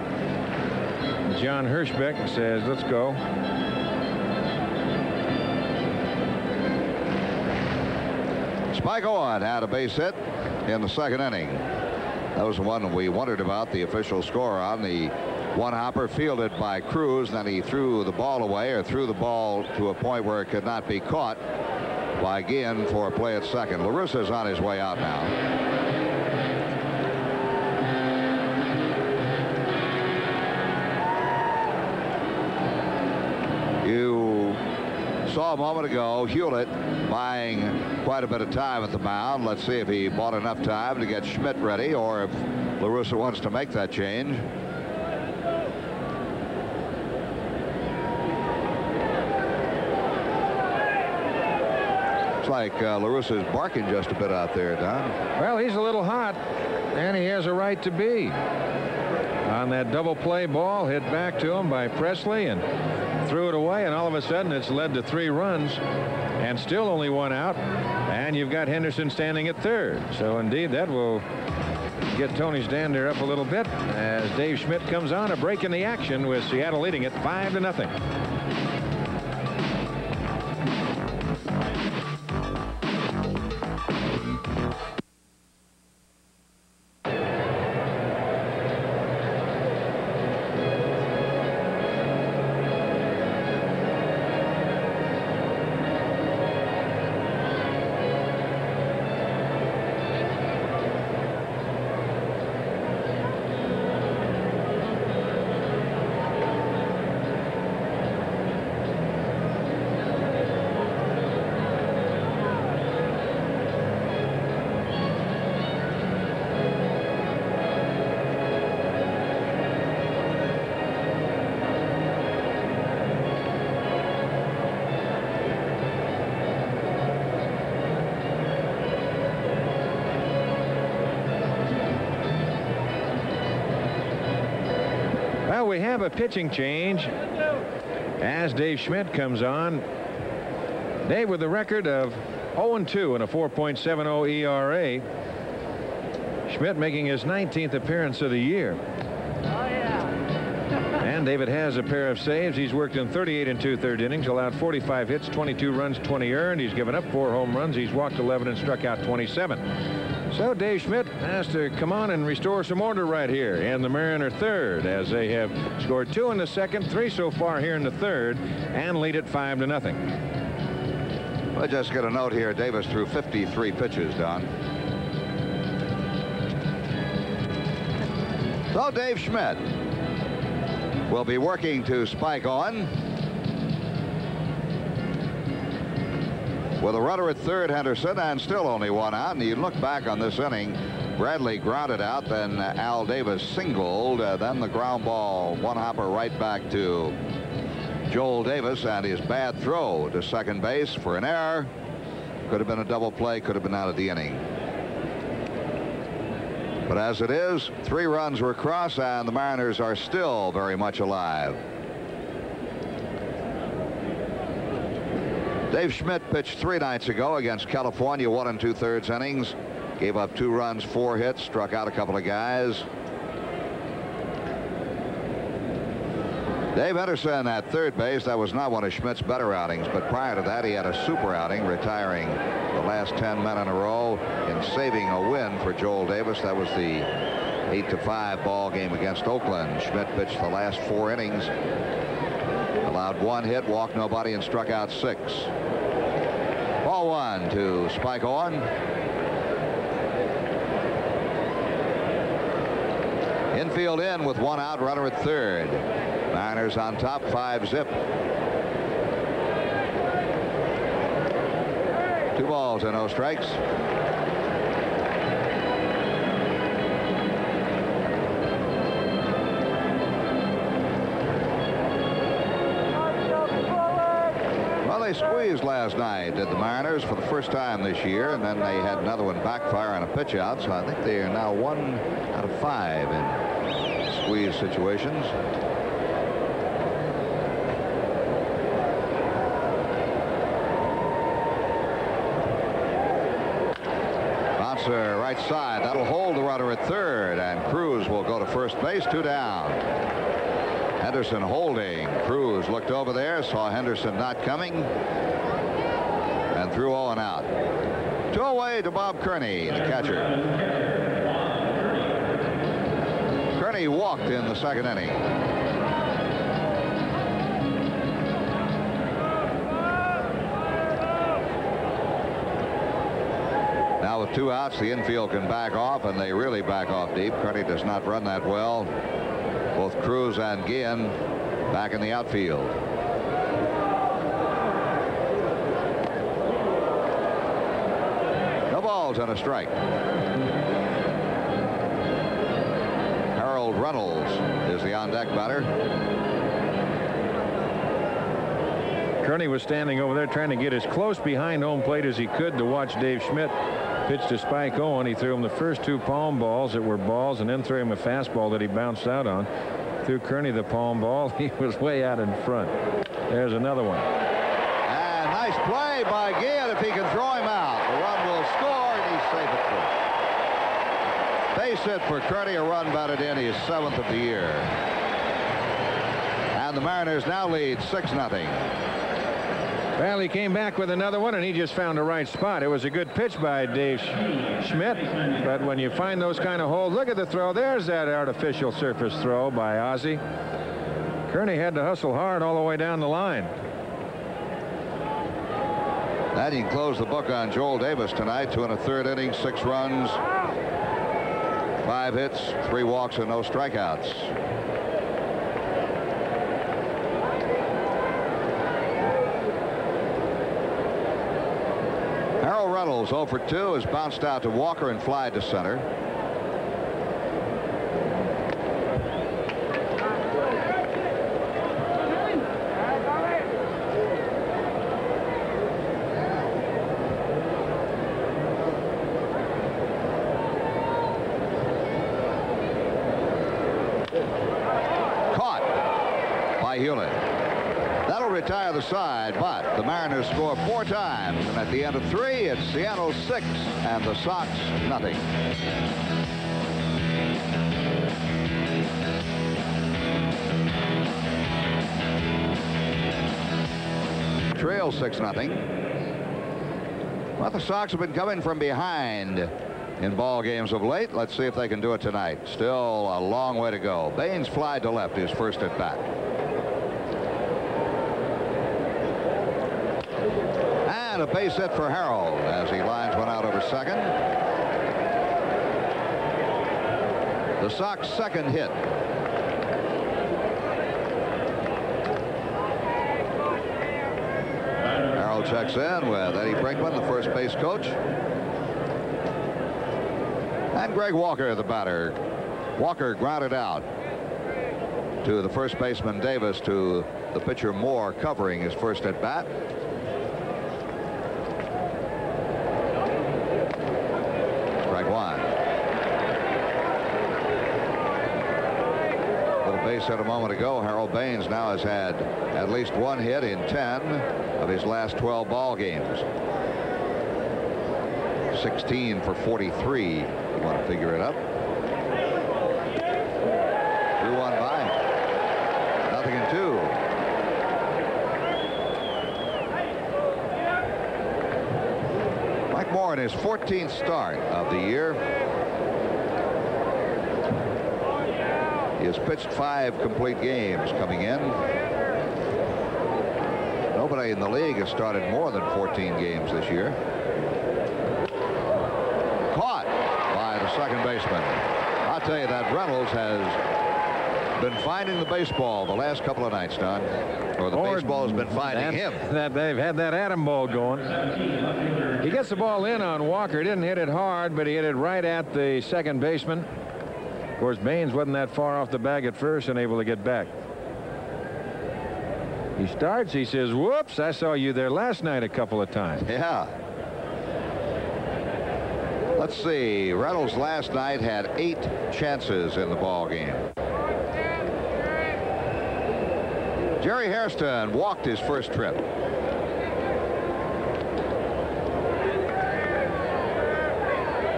Speaker 1: John Hirschbeck says, let's go.
Speaker 2: Spike Owen had a base hit in the second inning. That was the one we wondered about the official score on. The one hopper fielded by Cruz, then he threw the ball away, or threw the ball to a point where it could not be caught by Guillen for a play at second. La Russa's on his way out now. You saw a moment ago Hewlett buying quite a bit of time at the mound. Let's see if he bought enough time to get Schmidt ready, or if La Russa wants to make that change. Looks like La Russa's barking just a bit out there, Don.
Speaker 1: Well, he's a little hot, and he has a right to be. On that double play ball hit back to him by Presley and threw it away, and all of a sudden it's led to 3 runs and still only 1 out, and you've got Henderson standing at third. So indeed that will get Tony's dander up a little bit as Dave Schmidt comes on, a break in the action with Seattle leading it 5-0. Well, we have a pitching change as Dave Schmidt comes on. Dave with a record of 0-2 and a 4.70 ERA. Schmidt making his 19th appearance of the year. And David has a pair of saves. He's worked in 38 2/3 innings, allowed 45 hits, 22 runs, 20 earned. He's given up 4 home runs. He's walked 11 and struck out 27. So Dave Schmidt has to come on and restore some order right here in the Mariner third, as they have scored 2 in the second, 3 so far here in the third, and lead it 5-0.
Speaker 2: We'll just get a note here. Davis threw 53 pitches, Don. So Dave Schmidt will be working to Spike Owen. With a runner at third, Henderson, and still only 1 out. And you look back on this inning, Bradley grounded out, then Al Davis singled, then the ground ball, one hopper right back to Joel Davis, and his bad throw to second base for an error. Could have been a double play, could have been out of the inning. But as it is, 3 runs were across, and the Mariners are still very much alive. Dave Schmidt pitched 3 nights ago against California, 1 2/3 innings. Gave up 2 runs, 4 hits, struck out a couple of guys. Dave Henderson at third base. That was not one of Schmidt's better outings, but prior to that he had a super outing, retiring the last 10 men in a row and saving a win for Joel Davis. That was the 8-5 ball game against Oakland. Schmidt pitched the last 4 innings, allowed 1 hit, walked nobody, and struck out 6. Ball 1 to Spike Owen. Infield in with 1 out, runner at third. Mariners on top, 5-zip. 2 balls and no strikes. Well, they squeezed last night, did the Mariners, for the first time this year, and then they had another one backfire on a pitch out, so I think they are now 1 out of 5 in squeeze situations. Bouncer right side. That'll hold the runner at third, and Cruz will go to first base. 2 down. Henderson holding. Cruz looked over there, saw Henderson not coming, and threw Owen out. 2 away to Bob Kearney, the catcher. Kearney walked in the second inning. Now with 2 outs, the infield can back off, and they really back off deep. Kearney does not run that well. Both Cruz and Guillen back in the outfield. No balls and a strike. Harold Reynolds is the on-deck batter.
Speaker 1: Kearney was standing over there trying to get as close behind home plate as he could to watch Dave Schmidt pitch to Spike Owen. He threw him the first 2 palm balls that were balls, and then threw him a fastball that he bounced out on. Threw Kearney the palm ball. He was way out in front. There's another one.
Speaker 2: And nice play by Guillen. If he can throw him out, the run will score, and he's safe at first. Base hit for Kearney, a run batted in, his 7th of the year. And the Mariners now lead 6-0.
Speaker 1: Well, he came back with another one, and he just found the right spot. It was a good pitch by Dave Schmidt, but when you find those kind of holes, look at the throw. There's that artificial surface throw by Ozzie. Kearney had to hustle hard all the way down the line.
Speaker 2: That he can close the book on Joel Davis tonight. 2 1/3 innings, 6 runs, 5 hits, 3 walks, and no strikeouts. Harold Reynolds 0 for 2 is bounced out to Walker and fly to center. Caught by Hewlett. That'll retire the side, but the Mariners score 4 times, and at the end of 3, it's Seattle 6 and the Sox nothing. Trail 6-0. But the Sox have been coming from behind in ball games of late. Let's see if they can do it tonight. Still a long way to go. Baines flied to left, his first at bat. And a base hit for Harold as he lines one out over second. The Sox second hit. Harold checks in with Eddie Brinkman, the first base coach. And Greg Walker, the batter. Walker grounded out to the first baseman Davis, to the pitcher Moore covering his first at bat. Strike 1. Little base hit a moment ago. Harold Baines now has had at least 1 hit in 10 of his last 12 ball games. 16 for 43. You want to figure it up. 2-1 by. 0-2. Mike Moore in his 14th start of the year. He has pitched 5 complete games coming in. Nobody in the league has started more than 14 games this year. Caught by the second baseman. I'll tell you that Reynolds has been finding the baseball the last couple of nights, Don. Or the baseball has been finding him.
Speaker 1: That they've had that atom ball going. He gets the ball in on Walker. Didn't hit it hard, but he hit it right at the second baseman. Of course, Baines wasn't that far off the bag at first and able to get back. He starts. He says, "Whoops, I saw you there last night a couple of times."
Speaker 2: Yeah. Let's see. Reynolds last night had 8 chances in the ball game. Jerry Hairston walked his first trip.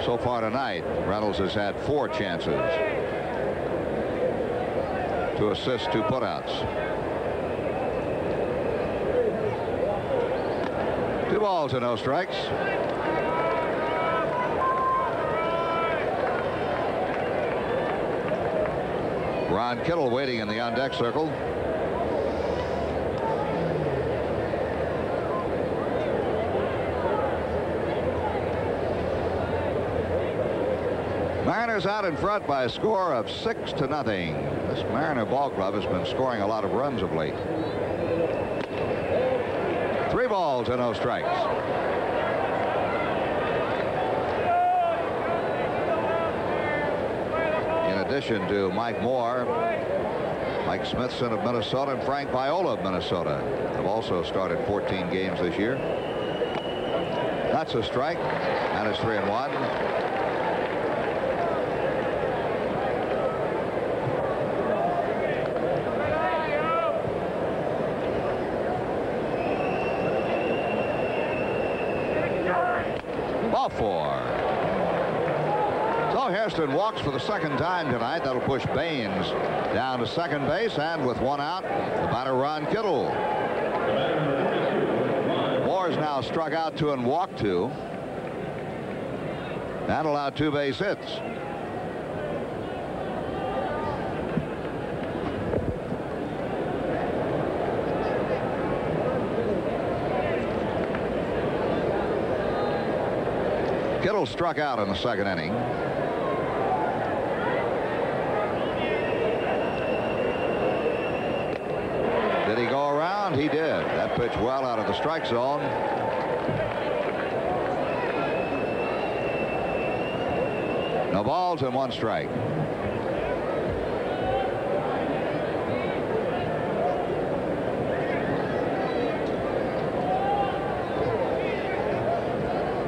Speaker 2: So far tonight, Reynolds has had 4 chances. 2 assists, 2 putouts. 2 balls and no strikes. Ron Kittle waiting in the on-deck circle. Mariners out in front by a score of 6-0. This Mariner ball club has been scoring a lot of runs of late. 3 balls and no strikes. In addition to Mike Moore, Mike Smithson of Minnesota and Frank Viola of Minnesota have also started 14 games this year. That's a strike, and it's 3-1. Ball 4. So Hairston walks for the second time tonight. That'll push Baines down to second base, and with 1 out, the batter Ron Kittle. Moore's now struck out 2 and walked 2. And allowed 2 base hits. Kittle struck out in the second inning. Did he go around? He did. That pitch well out of the strike zone. No balls and 1 strike.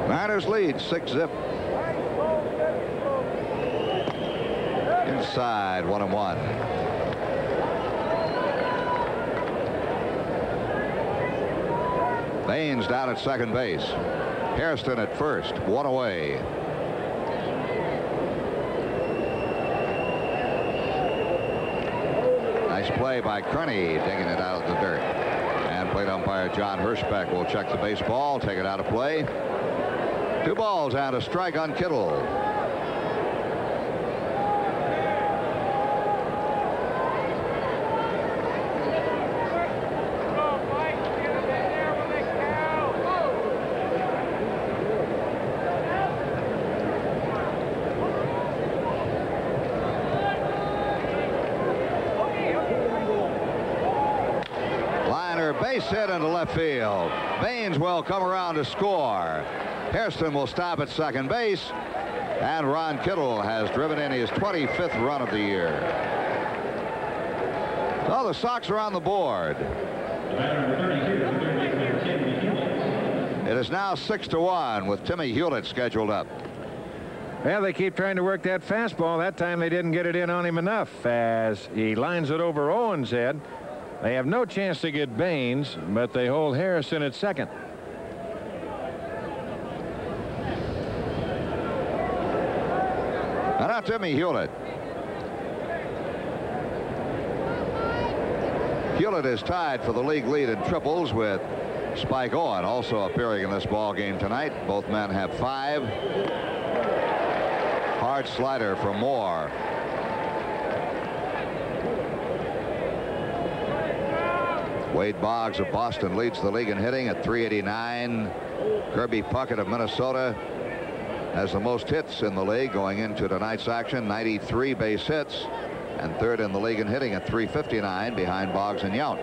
Speaker 2: Mariners lead 6-0. Inside 1-1. Baines down at second base. Hairston at first. 1 away. Nice play by Kearney, digging it out of the dirt. And plate umpire John Hirschbeck will check the baseball, take it out of play. 2 balls and a strike on Kittle. Liner base hit into left field. Baines will come around to score. Hairston will stop at second base, and Ron Kittle has driven in his 25th run of the year. So the Sox are on the board. It is now 6-1 with Timmy Hewlett scheduled up.
Speaker 1: Well, they keep trying to work that fastball. That time they didn't get it in on him enough as he lines it over Owen's head. They have no chance to get Baines, but they hold Harrison at second.
Speaker 2: And now Timmy Hewlett. Hewlett is tied for the league lead in triples with Spike Owen also appearing in this ball game tonight. Both men have 5. Hard slider from Moore. Wade Boggs of Boston leads the league in hitting at 389. Kirby Puckett of Minnesota has the most hits in the league going into tonight's action, 93 base hits, and third in the league in hitting at 359 behind Boggs and Yount.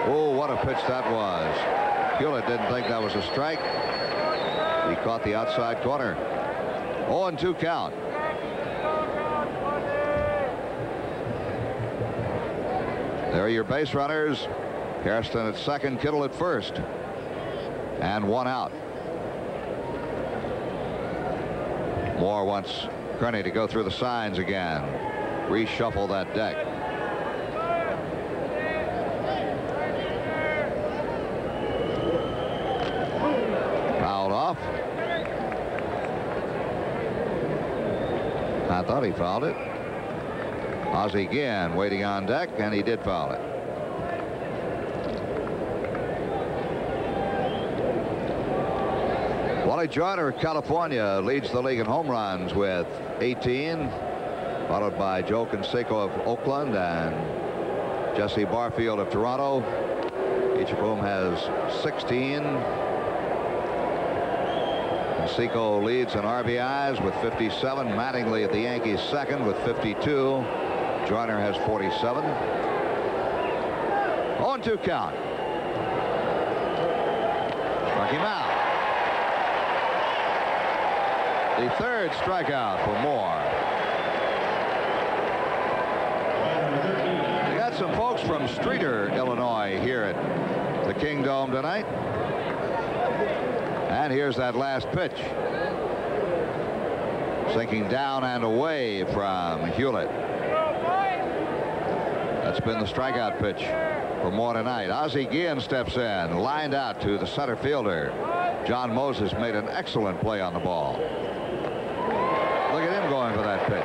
Speaker 2: Oh, what a pitch that was. Hewlett didn't think that was a strike. He caught the outside corner. 0-2 count. There are your base runners. Hairston at second, Kittle at first. And 1 out. Moore wants Kearney to go through the signs again. Reshuffle that deck. Fouled off. I thought he fouled it. Ozzie again waiting on deck, and he did foul it. Wally Joyner of California leads the league in home runs with 18. followed by Joe Canseco of Oakland and Jesse Barfield of Toronto, each of whom has 16. Canseco leads in RBIs with 57. Mattingly at the Yankees second with 52. Joyner has 47. 0-2 count. Struck him out. The third strikeout for Moore. We got some folks from Streator, Illinois here at the Kingdome tonight. And here's that last pitch. Sinking down and away from Hewlett. That's been the strikeout pitch for Moore tonight. Ozzie Guillen steps in, lined out to the center fielder. John Moses made an excellent play on the ball. Look at him going for that pitch.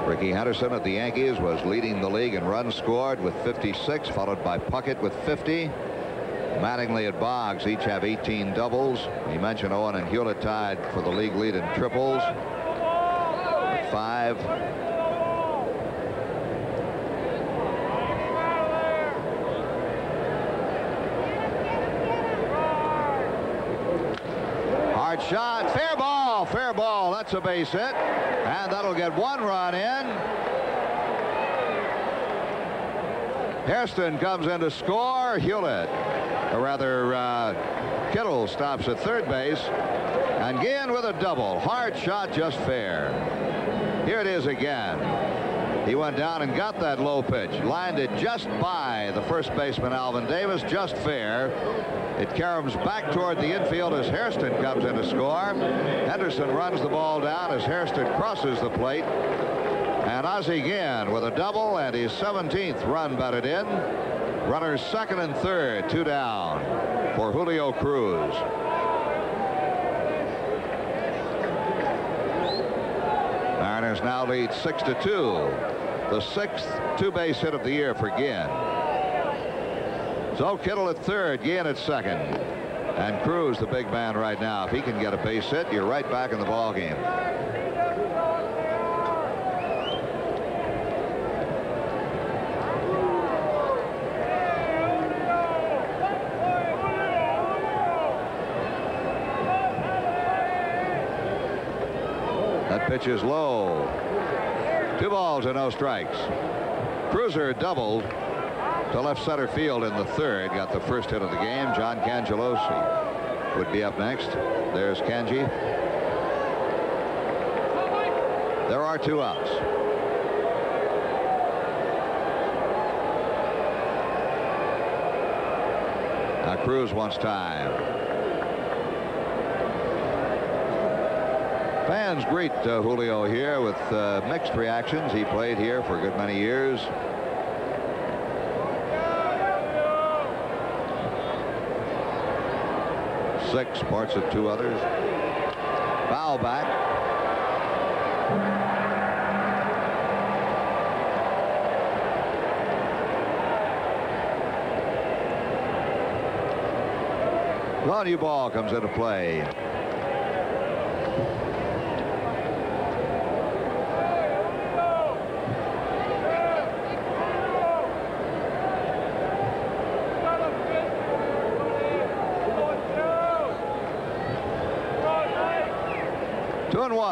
Speaker 2: Ricky Henderson at the Yankees was leading the league in runs scored with 56, followed by Puckett with 50. Mattingly at Boggs each have 18 doubles. You mentioned Owen and Hewlett tied for the league lead in triples with 5. Hard shot, fair ball, fair ball. That's a base hit, and that'll get 1 run in. Hairston comes in to score. Hewlett, or rather Kittle, stops at third base, and Guillen with a double. Hard shot, just fair. Here it is again. He went down and got that low pitch, lined it just by the first baseman Alvin Davis, just fair. It caroms back toward the infield as Hairston comes in to score. Henderson runs the ball down as Hairston crosses the plate. And Ozzie Guillen with a double and his 17th run batted in. Runners second and third, 2 down for Julio Cruz. Mariners now lead 6-2. The 6th 2-base hit of the year for Guillen. So Kittle at third, Guillen at second, and Cruz, the big man right now. If he can get a base hit, you're right back in the ball game. That pitch is low. 2 balls and no strikes. Cruiser doubled to left center field in the third. Got the first hit of the game. John Cangelosi would be up next. There's Kanji. There are 2 outs. Now Cruz wants time. Fans greet Julio here with mixed reactions. He played here for a good many years. Six, parts of 2 others. Foul back. Well, new ball comes into play.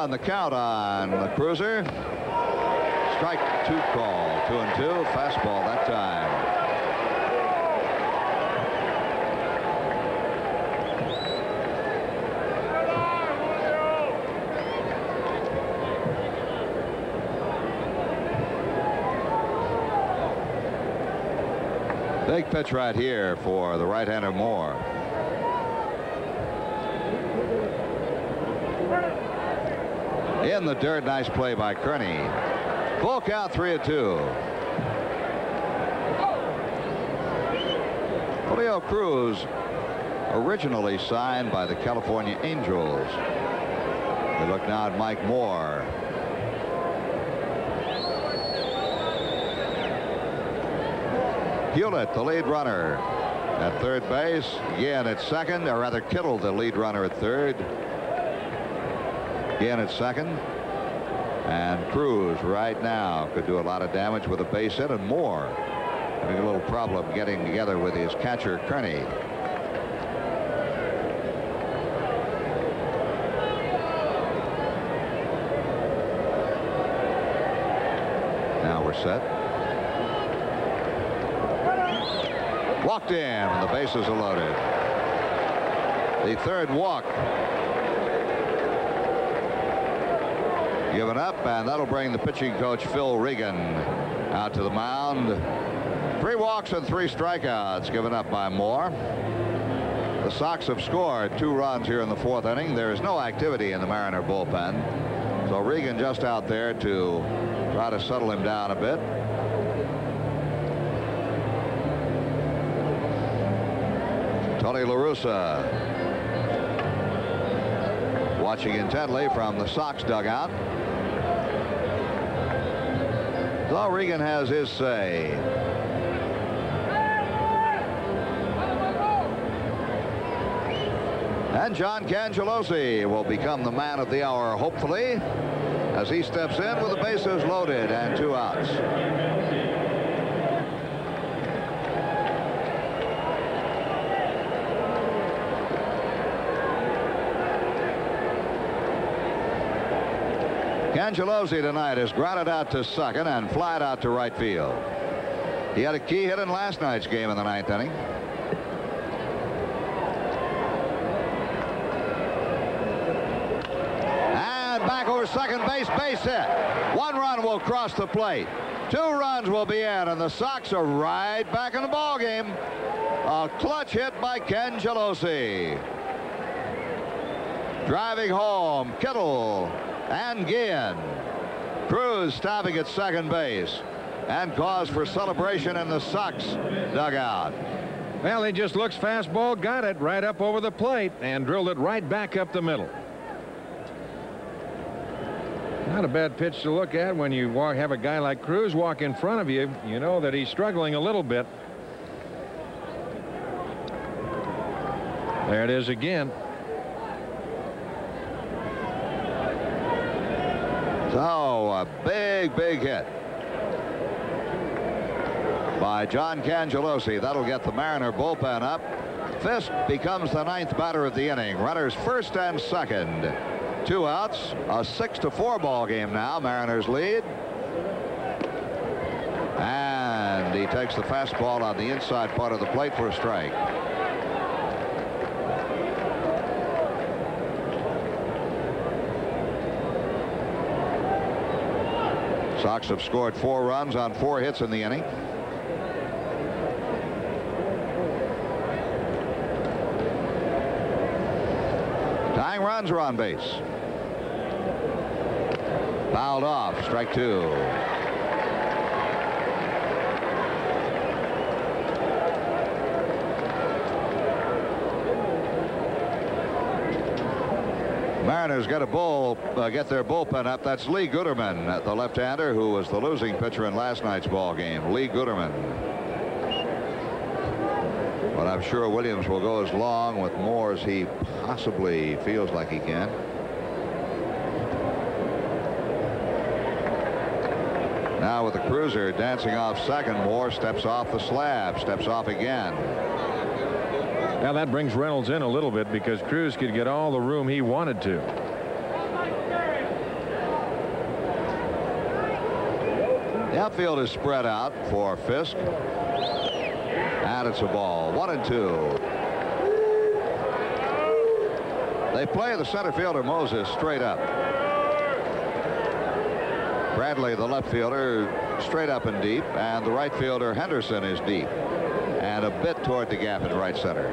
Speaker 2: The count on the Cruiser. Strike 2 call. 2-2. Fastball that time. Big pitch right here for the right-hander Moore. In the dirt, nice play by Kearney. Full count, 3-2. Julio Cruz, originally signed by the California Angels. We look now at Mike Moore. Hewlett, the lead runner. at third base. Again at second, or rather Kittle, the lead runner at third. Again at second. And Cruz right now could do a lot of damage with a base hit, and more having a little problem getting together with his catcher Kearney. Now we're set. Walked in. The bases are loaded. The third walk given up, and that'll bring the pitching coach Phil Regan out to the mound. 3 walks and 3 strikeouts given up by Moore. The Sox have scored 2 runs here in the 4th inning. There is no activity in the Mariner bullpen, so Regan just out there to try to settle him down a bit. Tony La Russa watching intently from the Sox dugout. So Regan has his say. And John Cangelosi will become the man of the hour, hopefully, as he steps in with the bases loaded and 2 outs. Cangelosi tonight is grounded out to second and flied out to right field. He had a key hit in last night's game in the 9th inning. And back over second base, base hit. 1 run will cross the plate. 2 runs will be in, and the Sox are right back in the ball game. A clutch hit by Cangelosi. Driving home, Kittle and Guillen. Cruz stopping at second base, and cause for celebration in the Sox dugout.
Speaker 1: Well, he just looks fastball, got it right up over the plate, and drilled it right back up the middle. Not a bad pitch to look at when you have a guy like Cruz walk in front of you. You know that he's struggling a little bit. There it is again.
Speaker 2: So a big hit by John Cangelosi. That'll get the Mariner bullpen up. Fisk becomes the 9th batter of the inning. Runners first and second. 2 outs. A 6-4 ball game now. Mariners lead. And he takes the fastball on the inside part of the plate for a strike. Sox have scored 4 runs on 4 hits in the inning. Tying runs are on base. Fouled off, strike 2. Mariners get their bullpen up. That's Lee Gooderman, the left-hander who was the losing pitcher in last night's ball game. Lee Gooderman. But I'm sure Williams will go as long with Moore as he possibly feels like he can. Now with the cruiser dancing off second, Moore steps off the slab, steps off again.
Speaker 1: Now that brings Reynolds in a little bit because Cruz could get all the room he wanted to.
Speaker 2: The outfield is spread out for Fisk. And it's a ball. 1-2. They play the center fielder Moses straight up. Bradley, the left fielder, straight up and deep, and the right fielder Henderson is deep and a bit toward the gap in right center.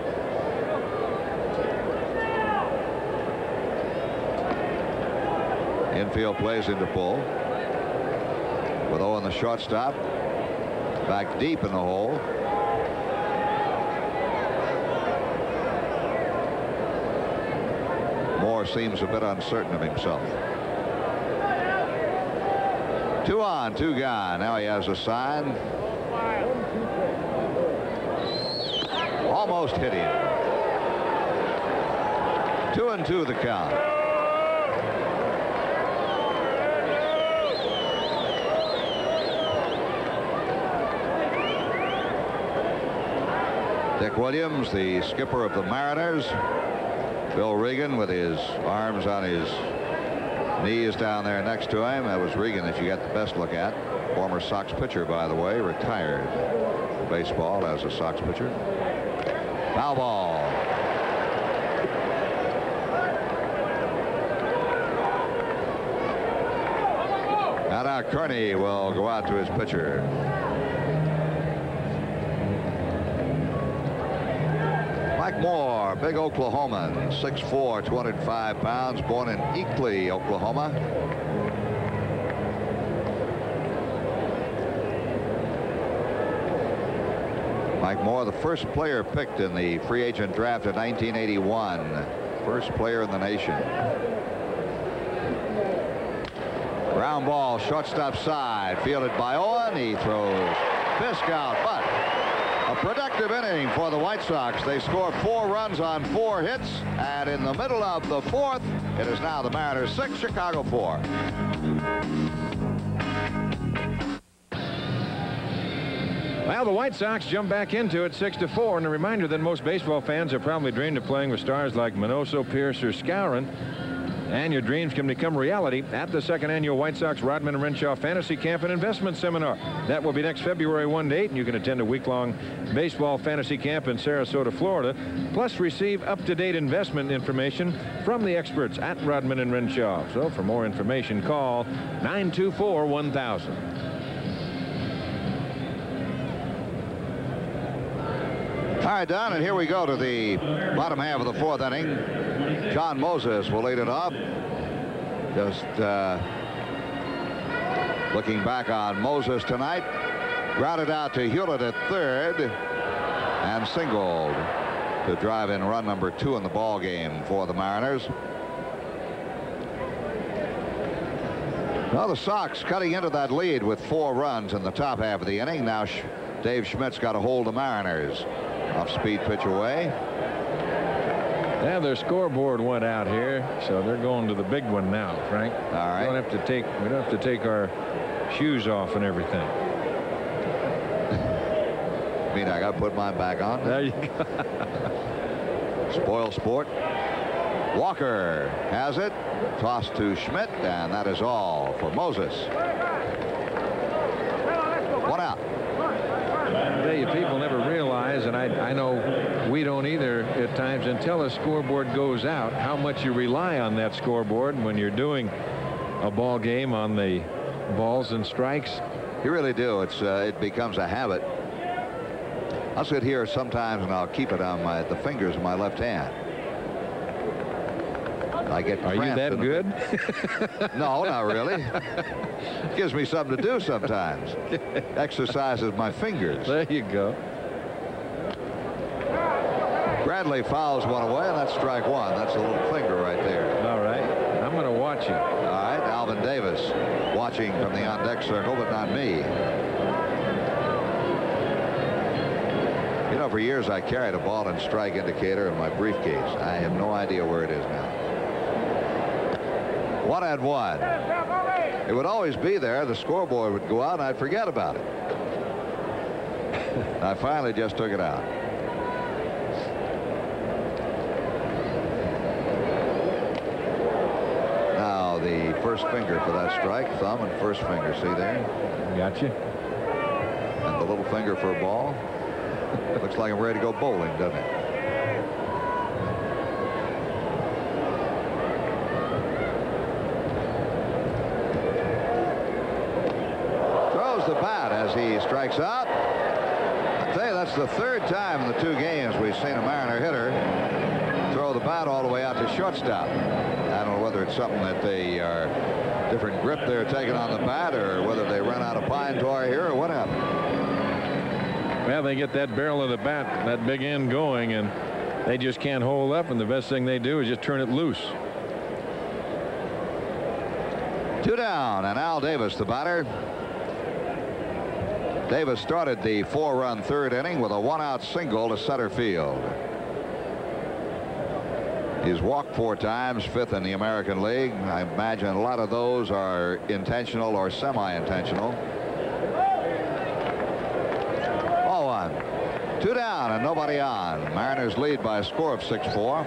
Speaker 2: Infield plays into pull with Owen the shortstop back deep in the hole. Moore seems a bit uncertain of himself. 2 on, 2 gone. Now he has a sign. almost hit him. 2-2 the count. Dick Williams, the skipper of the Mariners. Bill Regan with his arms on his knees down there next to him. That was Regan that you got the best look at. Former Sox pitcher, by the way, retired baseball as a Sox pitcher. Foul ball. And now Kearney will go out to his pitcher. Mike Moore, big Oklahoman, 6'4", 205 pounds, born in Eakley, Oklahoma. Mike Moore, the first player picked in the free agent draft of 1981. First player in the nation. Ground ball, shortstop side, fielded by Owen. He throws Fisk out, but a productive inning for the White Sox. They score 4 runs on 4 hits, and in the middle of the 4th, it is now the Mariners 6, Chicago 4.
Speaker 1: Well, the White Sox jump back into it 6-4, and a reminder that most baseball fans have probably dreamed of playing with stars like Minoso, Pierce, or Skowron. And your dreams can become reality at the 2nd annual White Sox Rodman and Renshaw Fantasy Camp and Investment Seminar. That will be next February 1 to 8, and you can attend a week-long baseball fantasy camp in Sarasota, Florida, plus receive up-to-date investment information from the experts at Rodman and Renshaw. So for more information, call 924-1000.
Speaker 2: All right, Don, and here we go to the bottom half of the 4th inning. John Moses will lead it off. Just looking back on Moses tonight. Grounded out to Hewlett at 3rd and singled to drive in run number 2 in the ball game for the Mariners. Well, the Sox cutting into that lead with 4 runs in the top half of the inning. Now Dave Schmidt's got to hold the Mariners. Off-speed pitch away.
Speaker 1: Yeah, their scoreboard went out here, so they're going to the big one now, Frank.
Speaker 2: All right.
Speaker 1: We don't have to take our shoes off and everything.
Speaker 2: I mean, I got to put mine back on.
Speaker 1: There you go.
Speaker 2: Spoil sport. Walker has it. Tossed to Schmidt, and that is all for Moses. 1 out.
Speaker 1: I tell you, people never realize, and I know we don't either at times, until a scoreboard goes out, how much you rely on that scoreboard when you're doing a ball game on the balls and strikes.
Speaker 2: You really do. It becomes a habit. I'll sit here sometimes and I'll keep it on the fingers of my left hand. I get
Speaker 1: Are you that good?
Speaker 2: No, not really. It gives me something to do sometimes. Exercises my fingers.
Speaker 1: There you go.
Speaker 2: Bradley fouls one away, and that's strike 1. That's a little finger right there.
Speaker 1: All right. I'm going to watch you.
Speaker 2: All right. Alvin Davis watching from the on-deck circle, but not me. You know, for years I carried a ball and strike indicator in my briefcase. I have no idea where it is now. 1-1. It would always be there. The scoreboard would go out, and I'd forget about it. I finally just took it out. Now the first finger for that strike, thumb and first finger. See there?
Speaker 1: Gotcha.
Speaker 2: And the little finger for a ball. Looks like I'm ready to go bowling, doesn't it? The bat as he strikes out. I tell you, that's the 3rd time in the 2 games we've seen a Mariner hitter throw the bat all the way out to shortstop. I don't know whether it's something that they are different grip they're taking on the bat, or whether they run out of pine tar here, or what happened.
Speaker 1: Well, they get that barrel of the bat, that big end going, and they just can't hold up, and the best thing they do is just turn it loose. 2
Speaker 2: down, and Al Davis, the batter. Davis started the 4-run third inning with a 1-out single to center field. He's walked 4 times, 5th in the American League. I imagine a lot of those are intentional or semi-intentional. Ball 1. 2 down and nobody on. Mariners lead by a score of 6-4.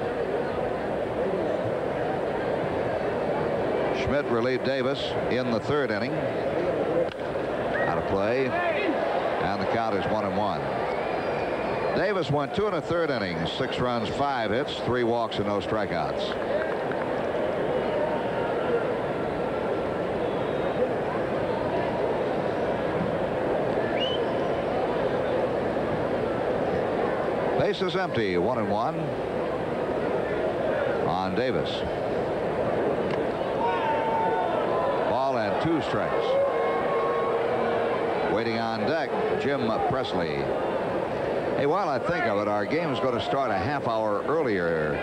Speaker 2: Schmidt relieved Davis in the third inning. Out of play, and the count is 1-1. Davis went 2 1/3 innings, 6 runs, 5 hits, 3 walks, and no strikeouts. Base is empty, 1-1 on Davis. Ball and 2 strikes. Waiting on deck, Jim Presley. Hey, while I think of it, our game is going to start a half hour earlier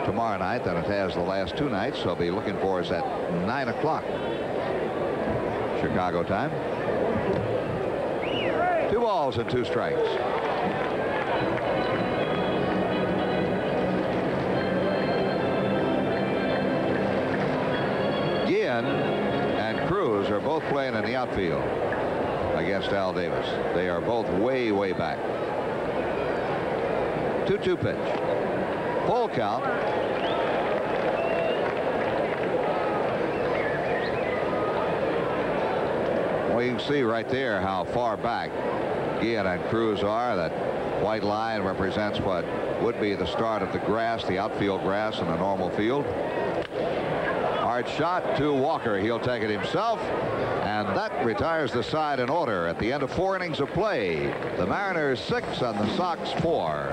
Speaker 2: tomorrow night than it has the last 2 nights. So I'll be looking for us at 9 o'clock Chicago time. 2 balls and 2 strikes. Guillen and Cruz are both playing in the outfield against Al Davis. They are both way, way back. 2-2 pitch. Full count. Well, you can see right there how far back Guillen and Cruz are. That white line represents what would be the start of the grass, the outfield grass in a normal field. Hard shot to Walker. He'll take it himself. And that retires the side in order at the end of 4 innings of play. The Mariners 6 and the Sox 4.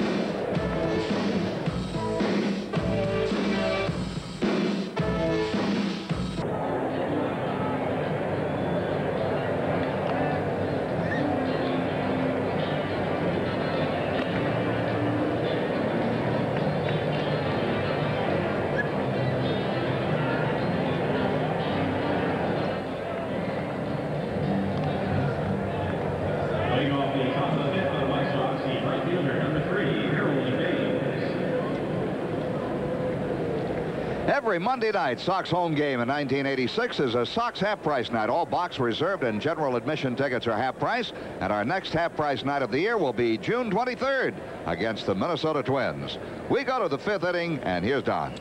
Speaker 2: Every Monday night, Sox home game in 1986 is a Sox half-price night. All box reserved and general admission tickets are half price. And our next half-price night of the year will be June 23rd against the Minnesota Twins. We go to the 5th inning, and here's Don.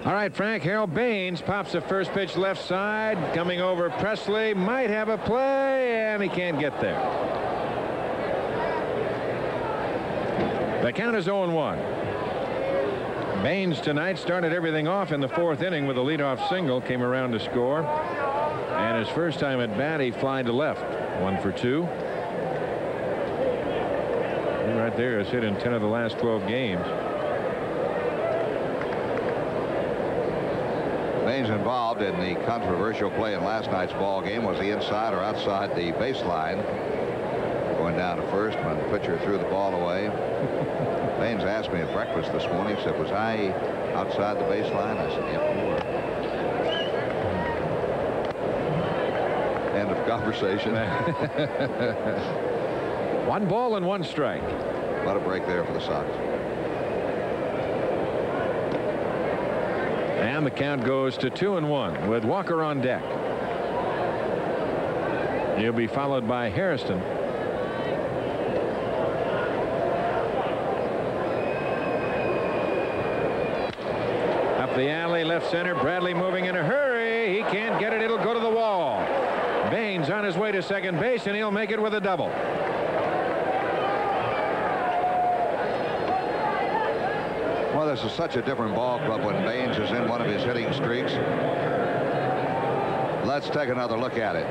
Speaker 1: All right, Frank. Harold Baines pops the first pitch left side. Coming over Presley. Might have a play, and he can't get there. The count is 0-1. Baines tonight started everything off in the 4th inning with a leadoff single, came around to score, and his first time at bat he flied to left. 1 for 2. He right there has hit in 10 of the last 12 games.
Speaker 2: Baines involved in the controversial play in last night's ball game. Was he inside or outside the baseline? Going down to first when the pitcher threw the ball away. Baines asked me at breakfast this morning. He said, was I outside the baseline? I said, yep, you were. End of conversation.
Speaker 1: 1 ball and 1 strike.
Speaker 2: What a break there for the Sox.
Speaker 1: And the count goes to 2-1 with Walker on deck. He'll be followed by Hairston. The alley, left center. Bradley moving in a hurry. He can't get it. It'll go to the wall. Baines on his way to second base, and he'll make it with a double.
Speaker 2: Well, this is such a different ball club when Baines is in one of his hitting streaks. Let's take another look at it.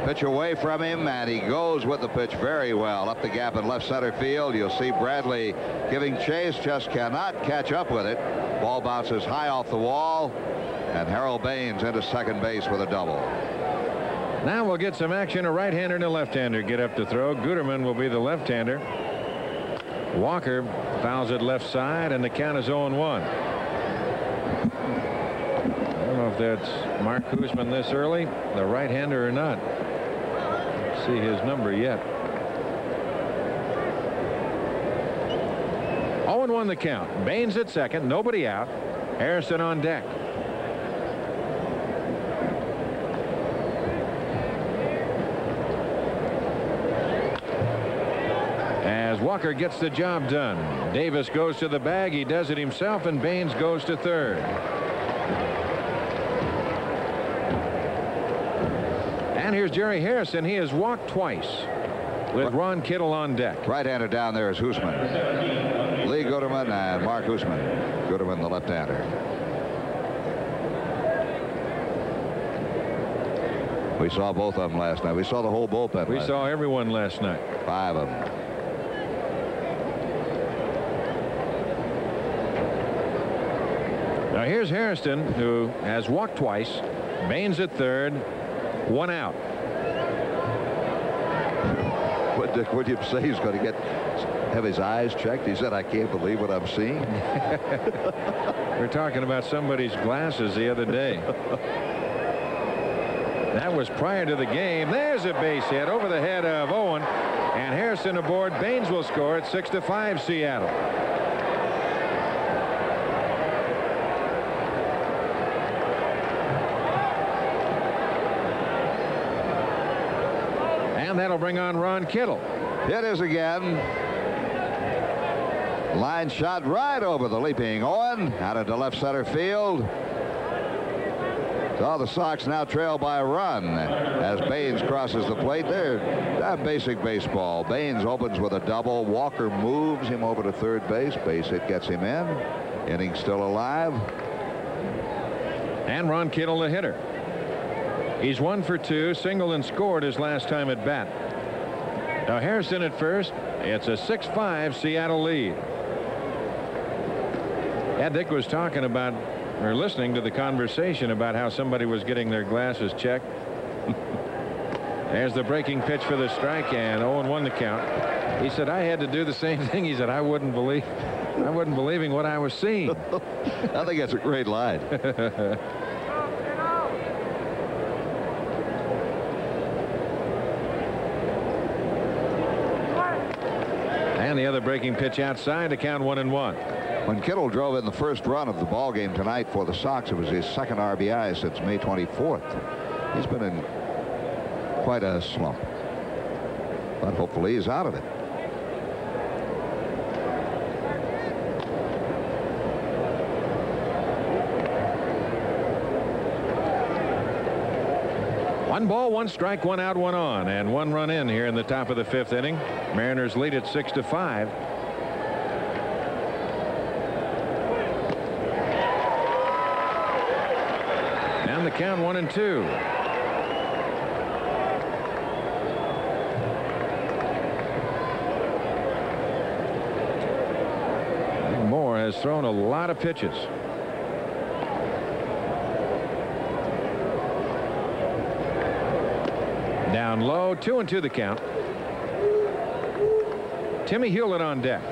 Speaker 2: Pitch away from him, and he goes with the pitch very well up the gap in left center field. You'll see Bradley giving chase, just cannot catch up with it. Ball bounces high off the wall, and Harold Baines into second base with a double.
Speaker 1: Now we'll get some action. A right-hander and a left-hander get up to throw. Guterman will be the left-hander. Walker fouls it left side, and the count is 0-1. I don't know if that's Mark Koosman this early, the right-hander or not. see his number yet. 0-1 the count. Baines at second, nobody out. Harrison on deck. As Walker gets the job done, Davis goes to the bag. He does it himself, and Baines goes to third. And here's Jerry Harrison. He has walked twice with Ron Kittle on deck.
Speaker 2: Right-hander down there is Hoosman. Lee Gooderman and Mark Hoosman. Gooderman, the left-hander. We saw both of them last night. We saw the whole bullpen.
Speaker 1: We saw everyone last night.
Speaker 2: 5 of them.
Speaker 1: Now here's Harrison, who has walked twice. Baines at third. 1 out.
Speaker 2: What Dick Williams say he's going to have his eyes checked? He said, "I can't believe what I'm seeing."
Speaker 1: We're talking about somebody's glasses the other day. That was prior to the game. There's a base hit over the head of Owen, and Harrison aboard. Baines will score at 6-5 Seattle. And that'll bring on Ron Kittle.
Speaker 2: It is again. Line shot right over the leaping Owen out into left center field. So the Sox now trail by a run as Baines crosses the plate. They're basic baseball. Baines opens with a double. Walker moves him over to third base. Base hit gets him in. Inning still alive.
Speaker 1: And Ron Kittle, the hitter. He's 1 for 2, singled and scored his last time at bat. Now Harrison at first. It's a 6-5 Seattle lead. Yeah, Dick was talking about, or listening to the conversation about how somebody was getting their glasses checked. There's the breaking pitch for the strike, and 0-1 the count. He said, "I had to do the same thing." He said, I wasn't believing what I was seeing.
Speaker 2: I think that's a great line.
Speaker 1: And the other breaking pitch outside to count 1-1.
Speaker 2: When Kittle drove in the first run of the ball game tonight for the Sox, it was his second RBI since May 24th. He's been in quite a slump, but hopefully he's out of it.
Speaker 1: One ball, 1 strike, 1 out, 1 on, and 1 run in here in the top of the 5th inning. Mariners lead at 6-5. And the count 1-2. Moore has thrown a lot of pitches. Down low, 2-2 the count. Timmy Hewlett on deck.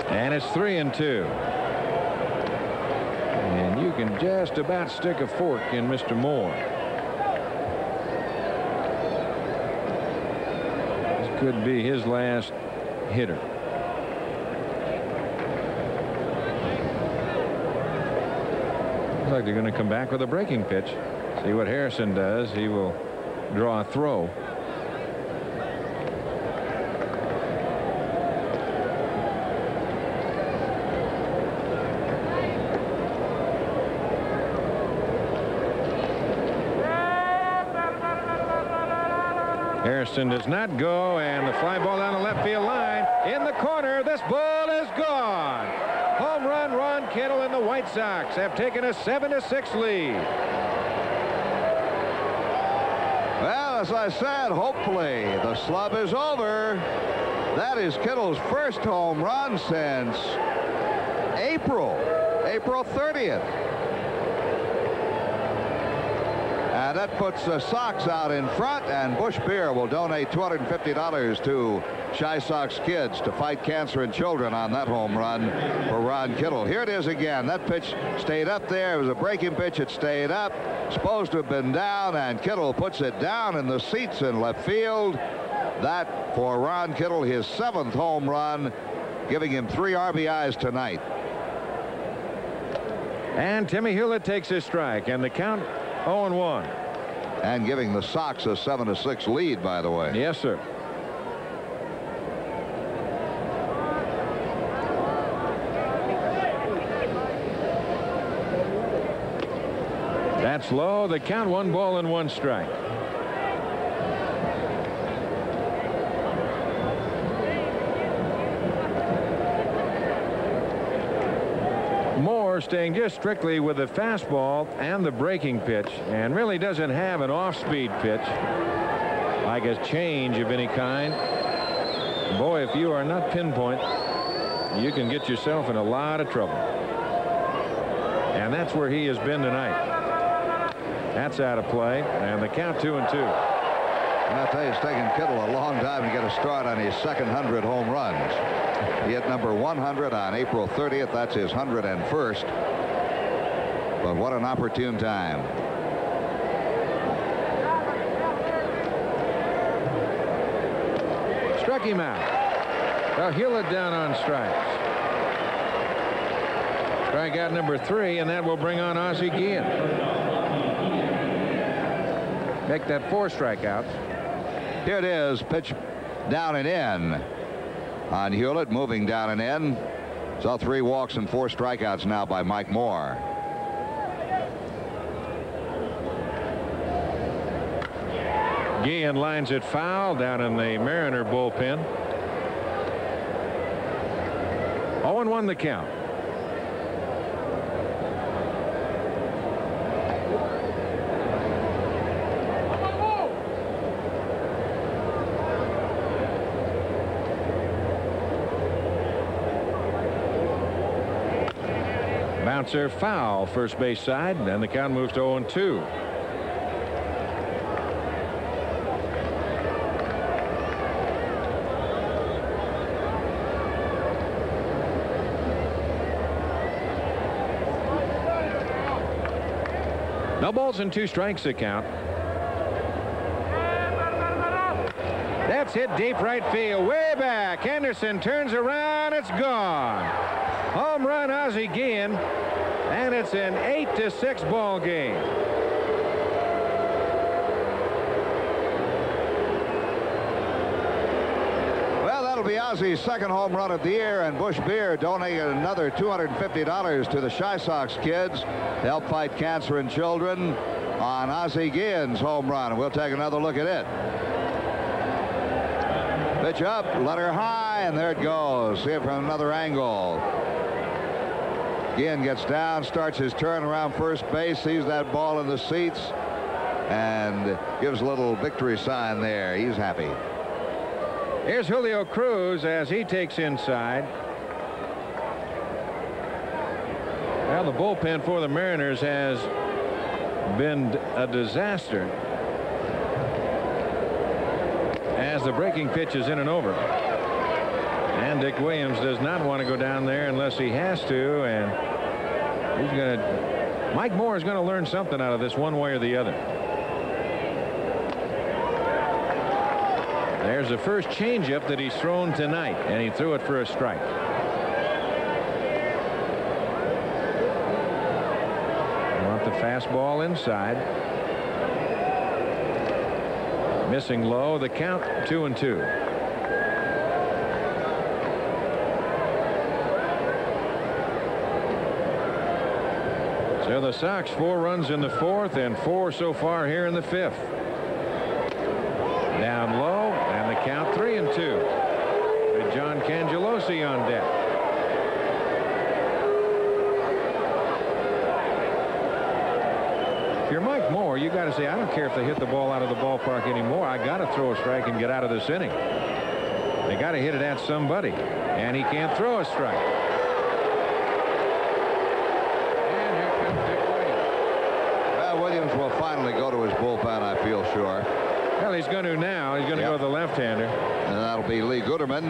Speaker 1: And it's 3-2. And you can just about stick a fork in Mr. Moore. Could be his last hitter. Looks like they're going to come back with a breaking pitch. See what Harrison does. He will draw a throw. Harrison does not go, and the fly ball down the left field line. In the corner, this ball is gone. Home run, Ron Kittle, and the White Sox have taken a 7-6 lead.
Speaker 2: Well, as I said, hopefully the slump is over. That is Kittle's first home run since April 30th. And And that puts the Sox out in front, and Busch Beer will donate $250 to Shy Sox kids to fight cancer in children on that home run for Ron Kittle. Here it is again. That pitch stayed up there. It was a breaking pitch. It stayed up. Supposed to have been down, and Kittle puts it down in the seats in left field. That for Ron Kittle, his 7th home run, giving him 3 RBIs tonight.
Speaker 1: And Timmy Hewlett takes his strike, and the count 0-1.
Speaker 2: And giving the Sox a 7-6 lead, by the way.
Speaker 1: Yes, sir. That's low. The count 1 ball and 1 strike. Moore staying just strictly with the fastball and the breaking pitch, and really doesn't have an off-speed pitch like a change of any kind. Boy, if you are not pinpoint, you can get yourself in a lot of trouble. And that's where he has been tonight. That's out of play, and the count 2-2.
Speaker 2: And I'll tell you, it's taken Kittle a long time to get a start on his second 100 home runs. He hit number 100 on April 30th. That's his 101st. But what an opportune time.
Speaker 1: Struck him out. Well, Hewlett down on strikes. Strikeout number 3, and that will bring on Ozzie Guillen. Make that 4 strikeouts.
Speaker 2: Here it is, pitch down and in on Hewlett, moving down and in. So 3 walks and 4 strikeouts now by Mike Moore.
Speaker 1: Guillen lines it foul down in the Mariner bullpen. 0-1 the count. Bouncer foul, first base side, and the count moves to 0-2. No balls and 2 strikes the count. That's hit deep right field, way back. Henderson turns around, it's gone. Home run, Ozzie Guillen, and it's an 8-6 ball game.
Speaker 2: Well, that'll be Ozzie's second home run of the year, and Busch Beer donated another $250 to the Shy Sox kids to help fight cancer in children on Ozzie Guillen's home run. And we'll take another look at it. Pitch up, let her high, and there it goes. See it from another angle. Guillen gets down, starts his turn around first base, sees that ball in the seats, and gives a little victory sign there. He's happy.
Speaker 1: Here's Julio Cruz as he takes inside. Well, the bullpen for the Mariners has been a disaster as the breaking pitch is in and over. And Dick Williams does not want to go down there unless he has to, and he's going to. Mike Moore is going to learn something out of this one way or the other. There's the first changeup that he's thrown tonight, and he threw it for a strike. Want the fastball inside. Missing low, the count 2-2. So the Sox 4 runs in the 4th and 4 so far here in the 5th. Down low, and the count 3-2. With John Cangelosi on deck. If you're Mike Moore, you got to say, I don't care if they hit the ball out of the ballpark anymore. I got to throw a strike and get out of this inning. They got to hit it at somebody, and he can't throw a strike.
Speaker 2: Williams will finally go to his bullpen, I feel sure.
Speaker 1: Well, he's going to now. He's going to go the left-hander.
Speaker 2: And that'll be Lee Guterman.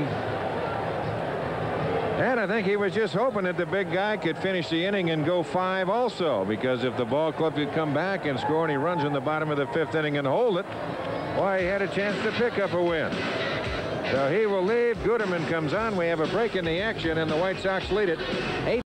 Speaker 1: And I think he was just hoping that the big guy could finish the inning and go 5 also, because if the ball club could come back and score any runs in the bottom of the 5th inning and hold it, why, he had a chance to pick up a win. So he will leave. Guterman comes on. We have a break in the action, and the White Sox lead it 8